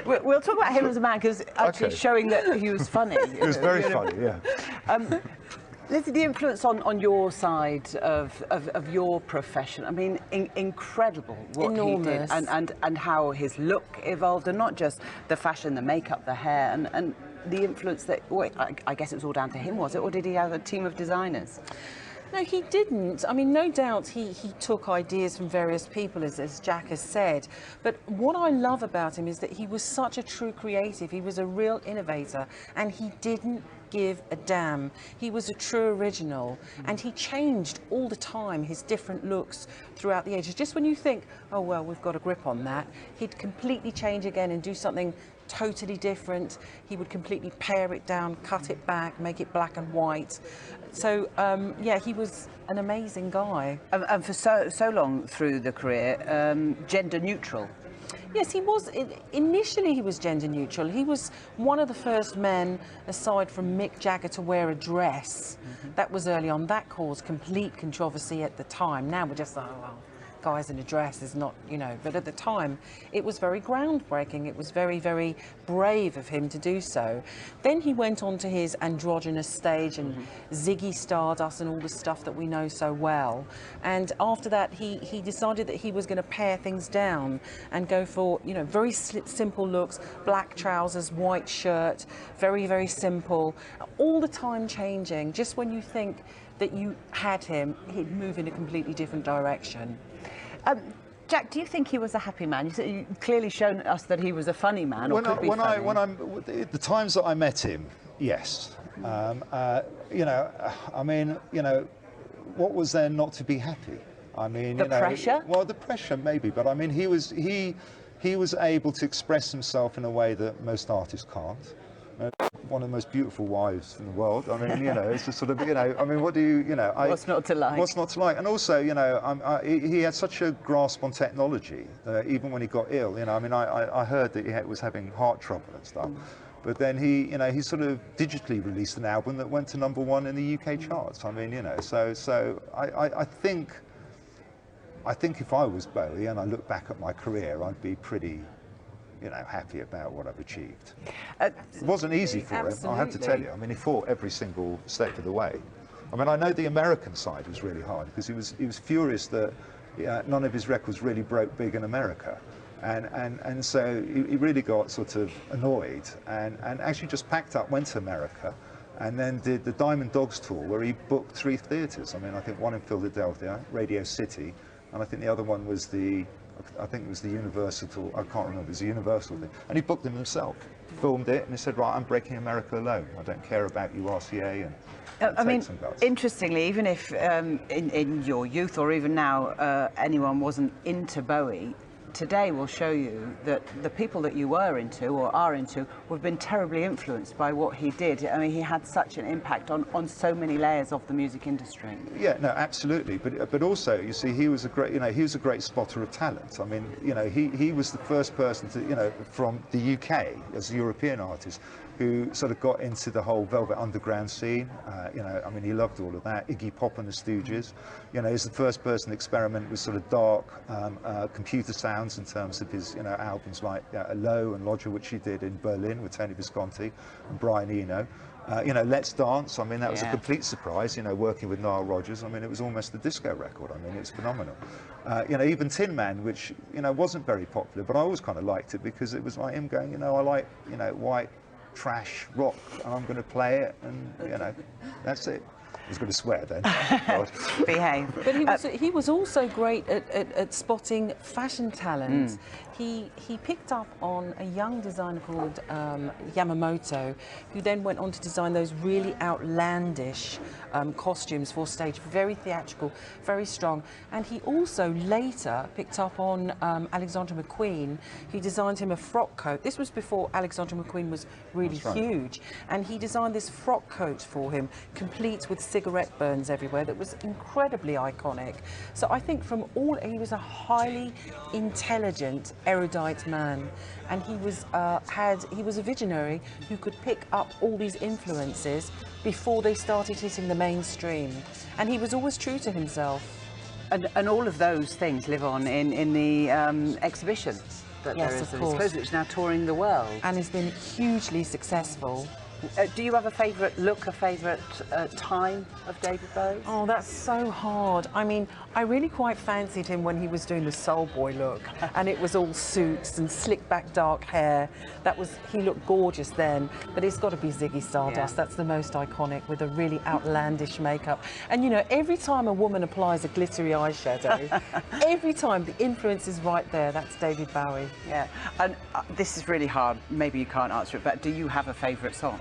We'll talk about him as a man, because actually showing that he was funny. It was very funny, yeah. Lizzie, the influence on your side of your profession, I mean, incredible what he did, and how his look evolved, and not just the fashion, the makeup, the hair, and the influence that, well, I guess it was all down to him, was it? Or did he have a team of designers? No, he didn't. I mean, no doubt he took ideas from various people, as Jack has said. But what I love about him is that he was such a true creative. He was a real innovator, and he didn't give a damn. He was a true original, and he changed all the time his different looks throughout the ages. Just when you think, oh, well, we've got a grip on that, he'd completely change again and do something totally different. He would completely pare it down, cut it back, make it black and white. So yeah, he was an amazing guy. And for so long through the career, gender neutral. Yes, he was. Initially, he was gender neutral. He was one of the first men, aside from Mick Jagger, to wear a dress. That was early on. That caused complete controversy at the time. Now we're just like, oh, well, guys in a dress is not, but at the time it was very groundbreaking. It was very, very brave of him to do so. Then he went on to his androgynous stage and Ziggy Stardust and all the stuff that we know so well. And after that, he decided that he was going to pare things down and go for, very simple looks, black trousers, white shirt, very, very simple, all the time changing. Just when you think that you had him, he'd move in a completely different direction. Jack, do you think he was a happy man? You've clearly shown us that he was a funny man, or could be funny. The times that I met him, yes. I mean, what was there not to be happy? I mean, the pressure? Well, the pressure maybe, but I mean, he was able to express himself in a way that most artists can't. One of the most beautiful wives in the world. I mean, it's just sort of, I mean, what do you, what's not to like? What's not to like? And also, he had such a grasp on technology, even when he got ill. I mean, I heard that he was having heart trouble and stuff. But then he sort of digitally released an album that went to #1 in the UK charts. I mean, so I think if I was Bowie and I look back at my career, I'd be pretty, happy about what I've achieved. It wasn't easy for him, I have to tell you. I mean, he fought every single step of the way. I mean, I know the American side was really hard, because he was furious that none of his records really broke big in America. And so he really got sort of annoyed and actually just packed up, went to America, and then did the Diamond Dogs tour, where he booked 3 theatres. I mean, I think one in Philadelphia, Radio City, and I think the other one was I think it was the Universal, I can't remember, it was the Universal thing. And he booked them himself, filmed it, and he said, right, I'm breaking America alone. I don't care about you, RCA, and I mean, interestingly, even if in your youth or even now anyone wasn't into Bowie, today will show you that the people that you were into or are into have been terribly influenced by what he did. I mean, he had such an impact on so many layers of the music industry. Yeah, no, absolutely. But also, you see, he was a great spotter of talent. I mean, he was the first person to, from the UK as a European artist, who sort of got into the whole Velvet Underground scene. I mean, he loved all of that. Iggy Pop and the Stooges. He's the first person to experiment with sort of dark computer sounds in terms of his, albums like Low and Lodger, which he did in Berlin with Tony Visconti and Brian Eno. Let's Dance. I mean, that was a complete surprise. Working with Nile Rodgers. I mean, it was almost a disco record. I mean, it's phenomenal. Even Tin Man, which wasn't very popular, but I always kind of liked it because it was like him going, I like white trash rock, and I'm going to play it, and that's it. I was going to swear then. Behave. But he was also great at spotting fashion talent. He picked up on a young designer called Yamamoto, who then went on to design those really outlandish costumes for stage, very theatrical, very strong. And he also later picked up on Alexandra McQueen, who designed him a frock coat. This was before Alexandra McQueen was really huge. And he designed this frock coat for him, complete with cigarette burns everywhere, that was incredibly iconic. So I think he was a highly intelligent, erudite man, and he was a visionary who could pick up all these influences before they started hitting the mainstream, and he was always true to himself. And all of those things live on in the exhibition that Yes, there is of at his course. clothes, which is now touring the world. And has been hugely successful. Do you have a favourite look, a favourite time of David Bowie? Oh, that's so hard. I mean, I really quite fancied him when he was doing the Soul Boy look, and it was all suits and slick back dark hair. He looked gorgeous then, but it's got to be Ziggy Stardust. Yeah. That's the most iconic, with a really outlandish makeup. And you know, every time a woman applies a glittery eyeshadow, every time the influence is right there. That's David Bowie. Yeah, and this is really hard. Maybe you can't answer it, but do you have a favourite song?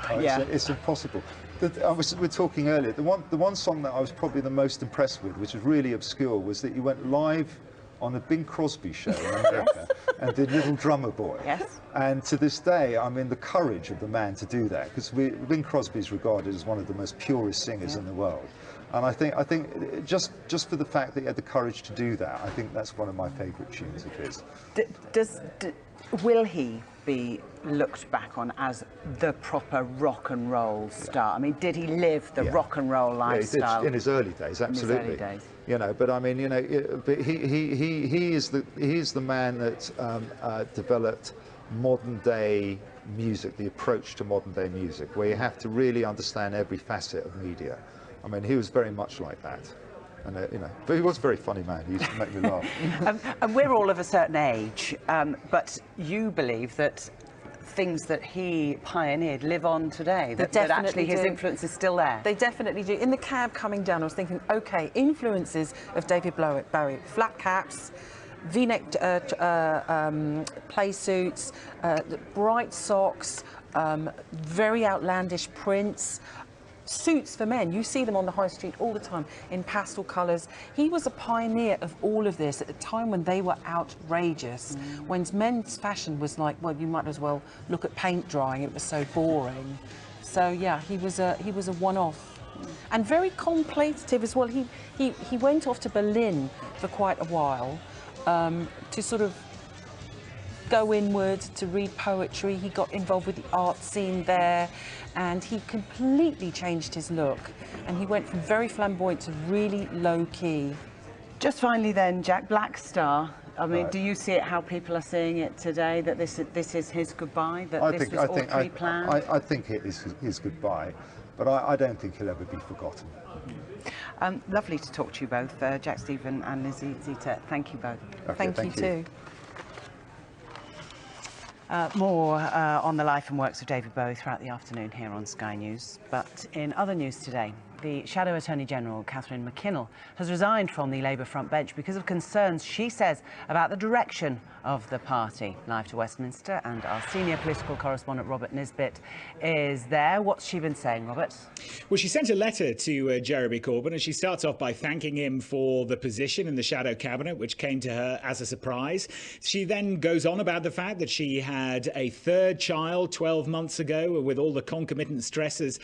It's impossible. We're talking earlier. The one song that I was probably the most impressed with, which was really obscure, was that you went live on a Bing Crosby show in America and did Little Drummer Boy. Yes. And to this day, I mean, the courage of the man to do that, because Bing Crosby is regarded as one of the most purest singers in the world. And I think just for the fact that he had the courage to do that, I think that's one of my favourite tunes of his. Will he be looked back on as the proper rock and roll star? I mean, did he live the rock and roll lifestyle? Yeah, he did in his early days, absolutely. In his early days. You know, but I mean, you know, but he is the man that developed modern day music, the approach to modern day music, where you have to really understand every facet of media. I mean, he was very much like that. And, you know, but he was a very funny man. He used to make me laugh. And we're all of a certain age, but you believe that things that he pioneered live on today, that actually his influence is still there. They definitely do. In the cab coming down, I was thinking, OK, influences of David Bowie, flat caps, V-neck play suits, bright socks, very outlandish prints. Suits for men, you see them on the high street all the time in pastel colours. He was a pioneer of all of this at a time when they were outrageous, when men's fashion was like, well, you might as well look at paint drying, it was so boring. So yeah, he was a one-off. And very contemplative as well. He went off to Berlin for quite a while to sort of go inward, to read poetry. He got involved with the art scene there, and he completely changed his look. And he went from very flamboyant to really low-key. Just finally then, Jack, Black Star. I mean, do you see it how people are seeing it today, that this is his goodbye, that this was all pre-planned? I think it is his goodbye, but I don't think he'll ever be forgotten. Lovely to talk to you both, Jack, Stephen and Lizzie Zita. Thank you both. Okay, Thank you too. More on the life and works of David Bowie throughout the afternoon here on Sky News. But in other news today, the Shadow Attorney General, Catherine McKinnell, has resigned from the Labour front bench because of concerns, she says, about the direction of the party. Live to Westminster, and our senior political correspondent, Robert Nisbet, is there. What's she been saying, Robert? Well, she sent a letter to Jeremy Corbyn, and she starts off by thanking him for the position in the Shadow Cabinet, which came to her as a surprise. She then goes on about the fact that she had a third child 12 months ago with all the concomitant stresses.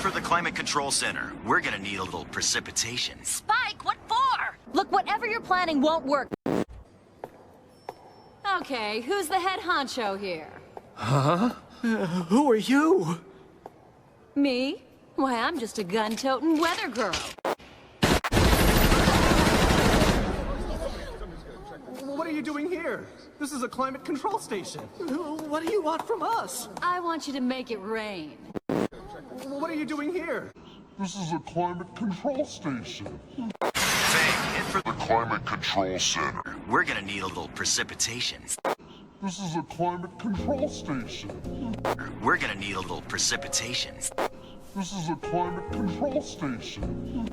For the Climate Control Center, we're gonna need a little precipitation. Spike, what for? Look, whatever you're planning won't work. Okay, who's the head honcho here? Huh? Who are you? Me? Why, I'm just a gun-toting weather girl. What are you doing here? This is a climate control station. What do you want from us? I want you to make it rain. What are you doing here? This is a climate control station. For the Climate Control Center, we're gonna need a little precipitation. This is a climate control station. We're gonna need a little precipitation. This is a climate control station.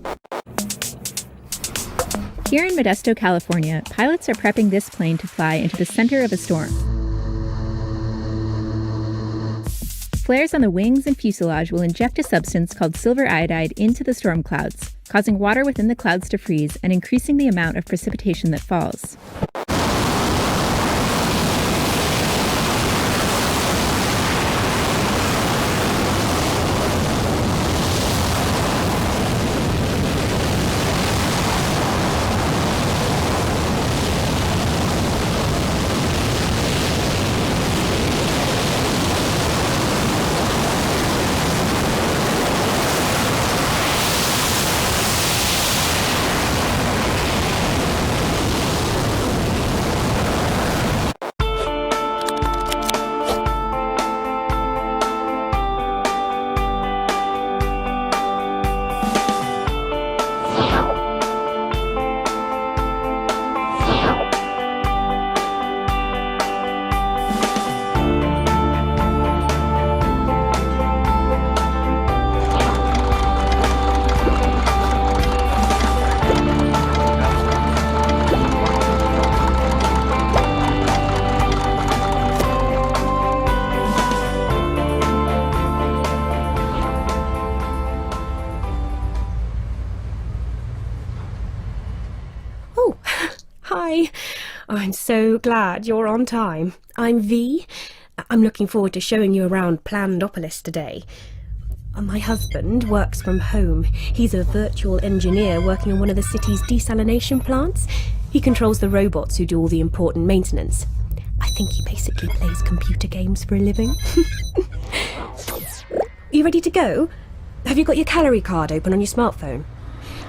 Here in Modesto, California, pilots are prepping this plane to fly into the center of a storm. Flares on the wings and fuselage will inject a substance called silver iodide into the storm clouds, causing water within the clouds to freeze and increasing the amount of precipitation that falls. Hi. I'm so glad you're on time. I'm V. I'm looking forward to showing you around Plandopolis today. My husband works from home. He's a virtual engineer working on one of the city's desalination plants. He controls the robots who do all the important maintenance. I think he basically plays computer games for a living. You ready to go? Have you got your calorie card open on your smartphone?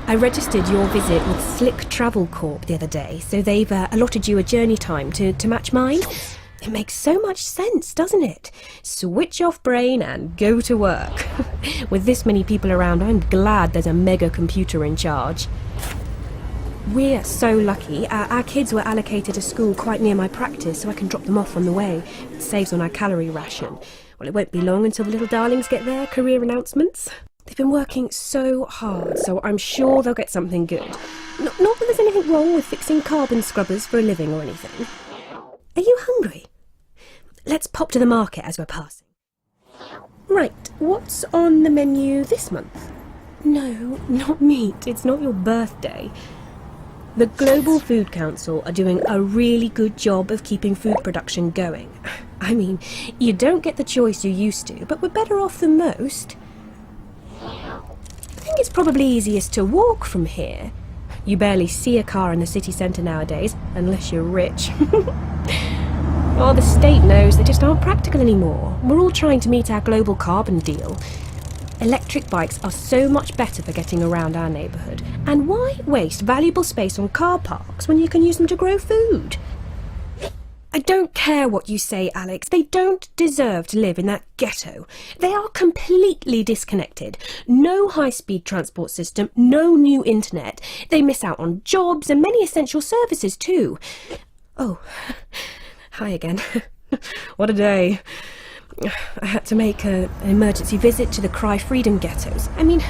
I registered your visit with Slick Travel Corp the other day, so they've allotted you a journey time to match mine. It makes so much sense, doesn't it? Switch off brain and go to work. With this many people around, I'm glad there's a mega computer in charge. We're so lucky. Our kids were allocated a school quite near my practice, so I can drop them off on the way. It saves on our calorie ration. Well, it won't be long until the little darlings get their career announcements. They've been working so hard, so I'm sure they'll get something good. Not that there's anything wrong with fixing carbon scrubbers for a living or anything. Are you hungry? Let's pop to the market as we're passing. Right, what's on the menu this month? No, not meat. It's not your birthday. The Global Food Council are doing a really good job of keeping food production going. I mean, you don't get the choice you used to, but we're better off than most. I think it's probably easiest to walk from here. You barely see a car in the city centre nowadays, unless you're rich. Well, the state knows they just aren't practical anymore. We're all trying to meet our global carbon deal. Electric bikes are so much better for getting around our neighbourhood. And why waste valuable space on car parks when you can use them to grow food? I don't care what you say, Alex. They don't deserve to live in that ghetto. They are completely disconnected. No high-speed transport system, no new internet. They miss out on jobs and many essential services too. Oh, hi again. What a day. I had to make an emergency visit to the Cry Freedom ghettos. I mean,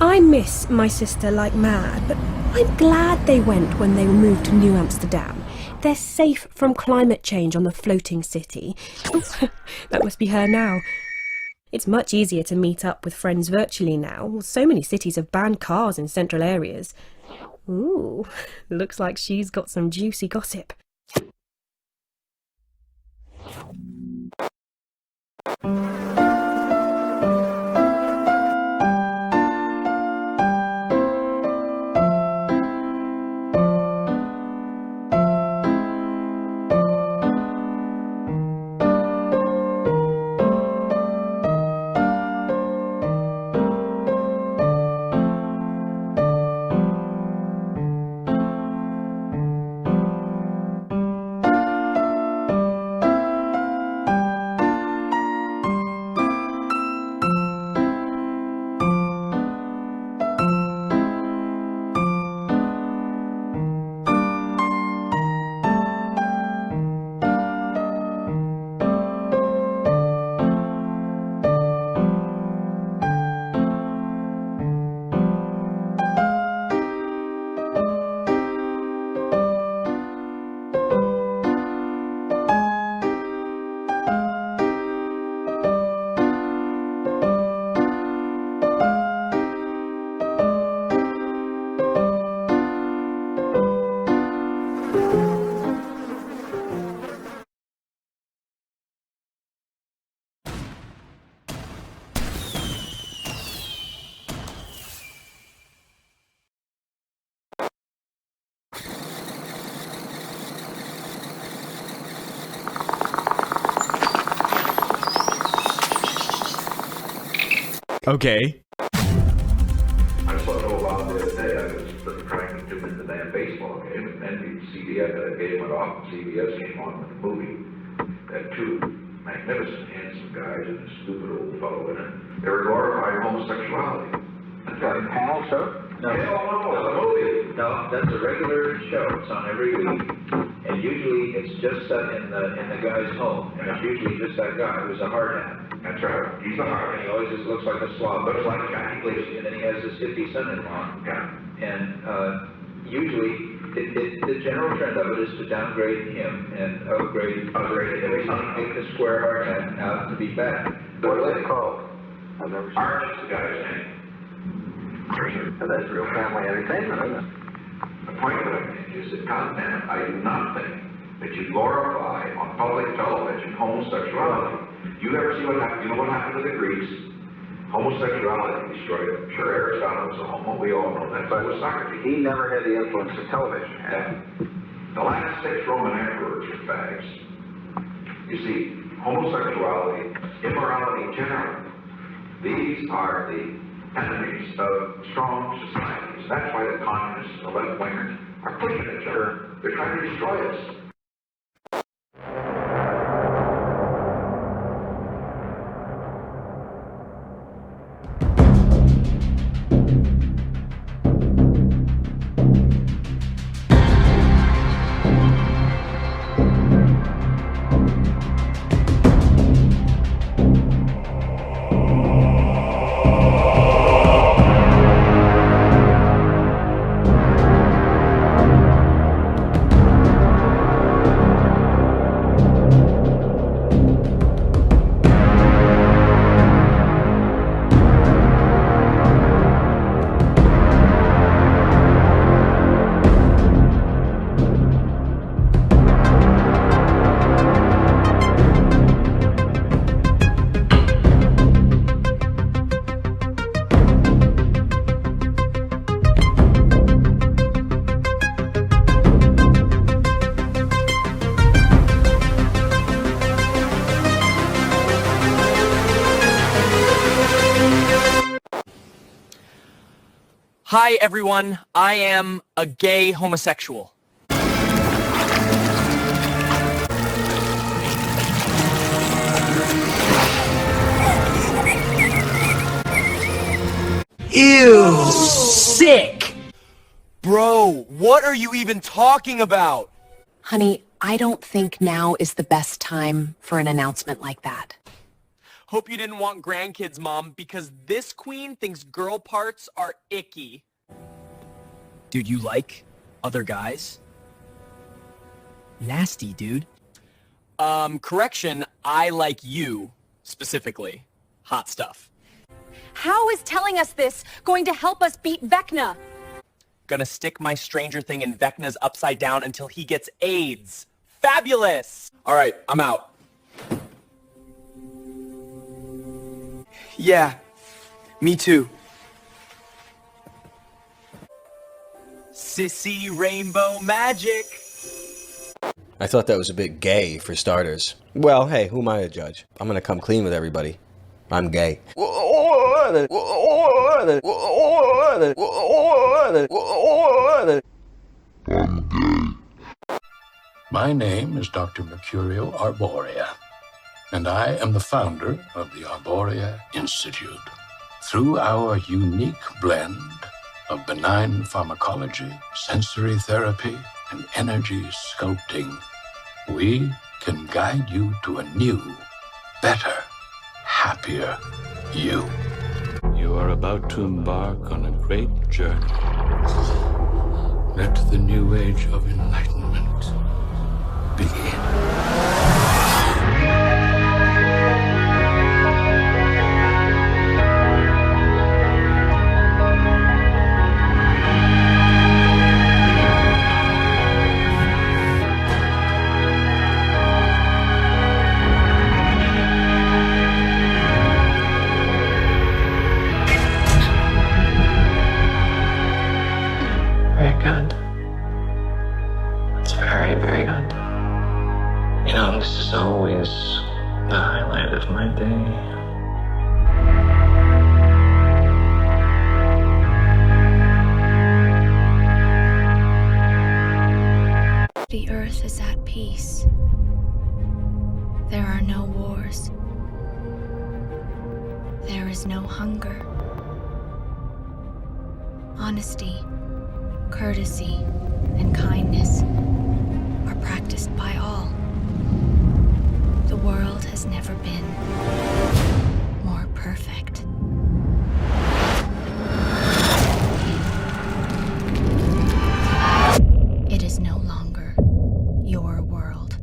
I miss my sister like mad, but I'm glad they went when they moved to New Amsterdam. They're safe from climate change on the floating city. Oh, that must be her now. It's much easier to meet up with friends virtually now. So many cities have banned cars in central areas. Ooh, looks like she's got some juicy gossip. Okay. I just want to know about the other day. I was trying to tune in the damn baseball game, and then CBS, the game went off, and CBS came on with a movie. They had two magnificent, handsome guys and a stupid old fellow in it. They were glorifying homosexuality. Is that a panel show? No. Yeah, no, it's a movie. No, that's a regular show. It's on every week, and usually it's just set in the guy's home, and it's usually just that guy who's a hard hat. That's right. He's a hard hat. He always just looks like a slob, looks like Jackie Gleason, and then he has this hippie son-in-law. Yeah. And usually, the general trend of it is to downgrade him and upgrade everything, make the square hard hat out to be bad. What are they called? I've never seen. Arch is the guy's name. That's real family entertainment, isn't it? The point that I make is that, goddamn, I do not think that you glorify on public television homosexuality. You ever see what happened? You know what happened to the Greeks? Homosexuality destroyed it. Sure, Aristotle was a homo. We all know that. But with Socrates, he never had the influence of television. Yeah. The last 6 Roman emperors were fags. You see, homosexuality, immorality generally, these are the enemies of strong societies. That's why the communists, the left-wingers, are pushing each other. They're trying to destroy us. Hi, everyone. I am a gay homosexual. Ew! Sick! Bro, what are you even talking about? Honey, I don't think now is the best time for an announcement like that. Hope you didn't want grandkids, Mom, because this queen thinks girl parts are icky. Dude, you like other guys? Nasty, dude. Correction, I like you, specifically. Hot stuff. How is telling us this going to help us beat Vecna? Gonna stick my stranger thing in Vecna's upside down until he gets AIDS. Fabulous! Alright, I'm out. Yeah, me too. Sissy rainbow magic. I thought that was a bit gay for starters. Well, hey, who am I to judge? I'm gonna come clean with everybody. I'm gay. My name is Dr. Mercurio Arborea, and I am the founder of the Arborea Institute. Through our unique blend of benign pharmacology, sensory therapy, and energy sculpting, we can guide you to a new, better, happier you. You are about to embark on a great journey. Let the new age of enlightenment begin. Very good. It's very, very good. there is no hunger. Honesty, courtesy, and kindness are practiced by all. The world has never been more perfect. It is no longer your world.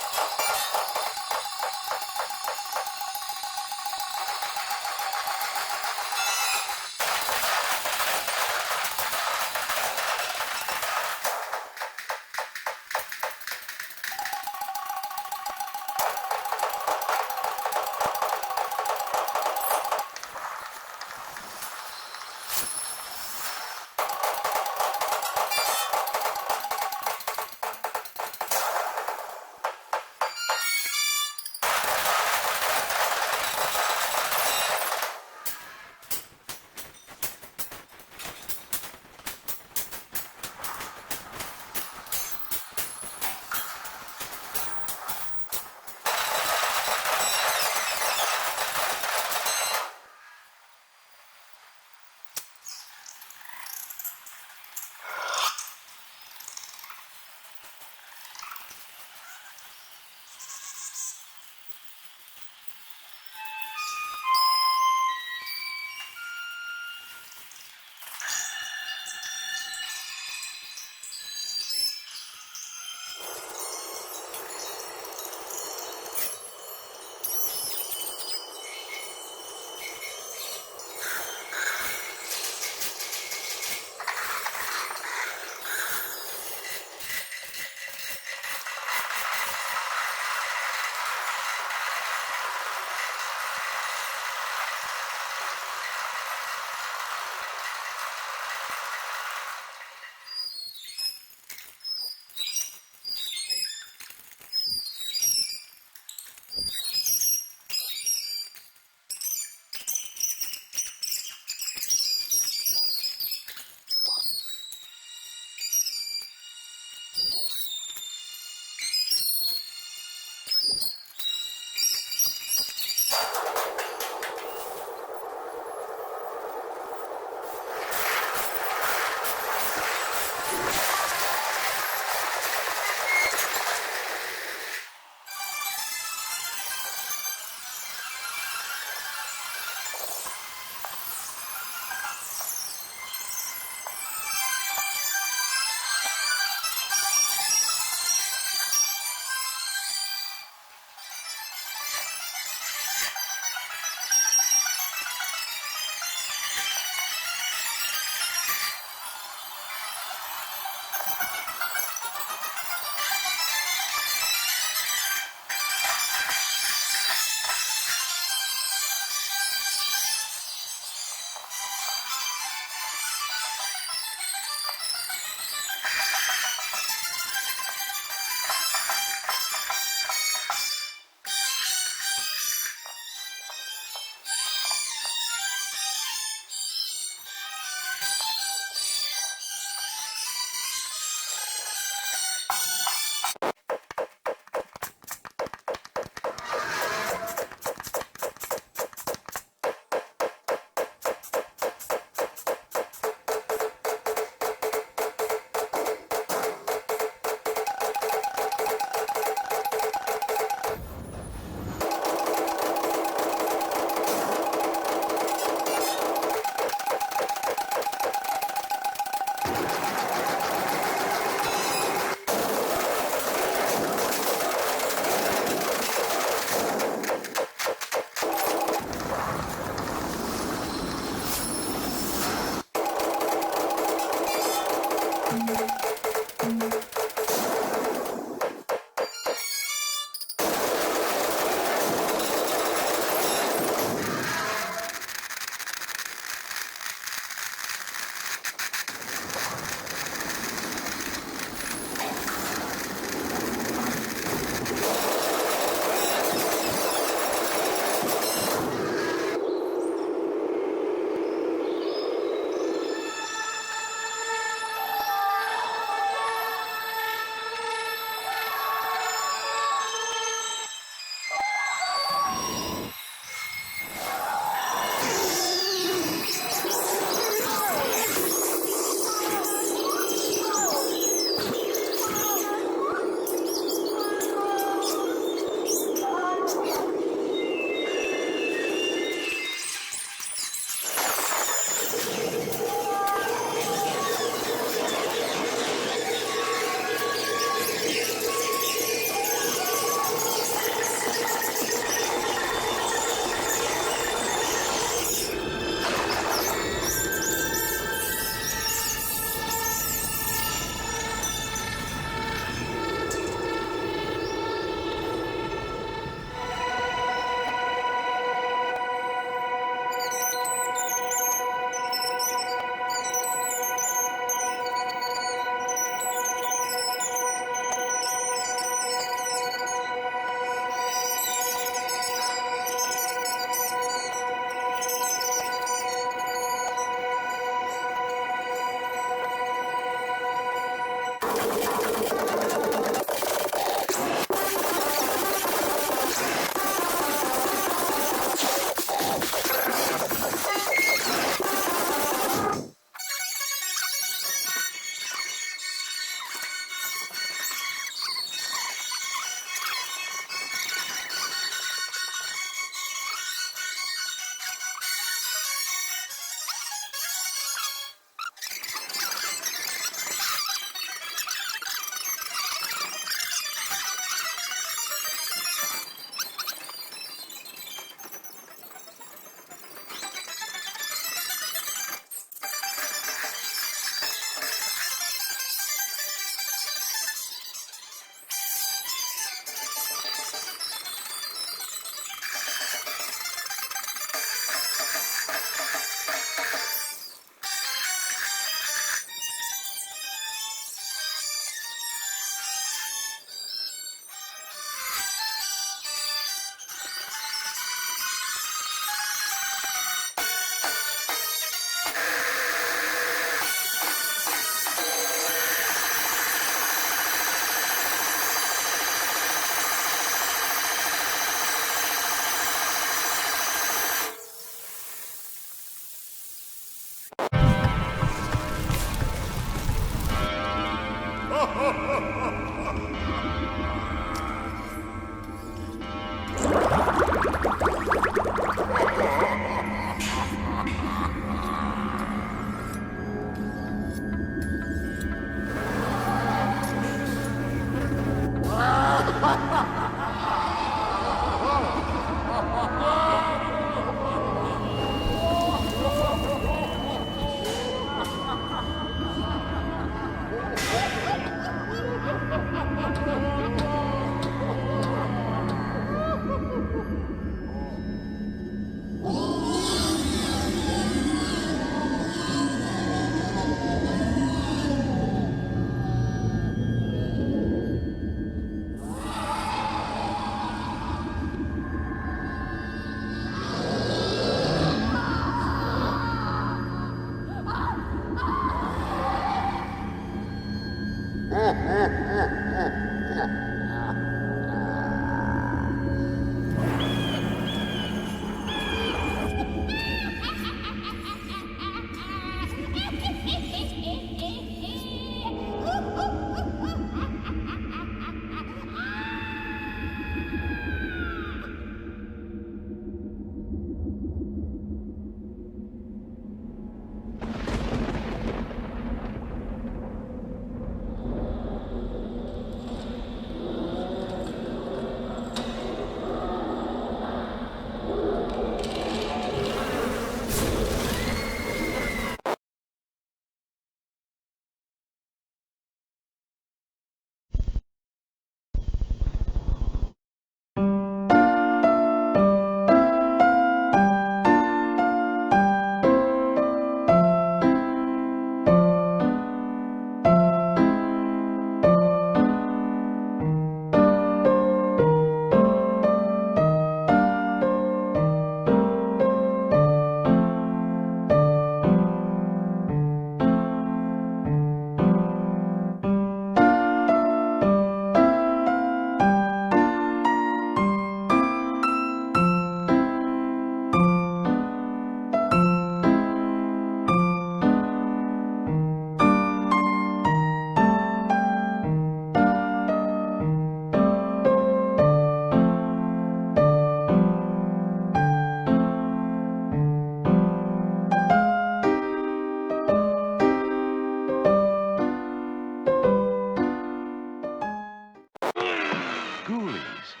Ghoulies.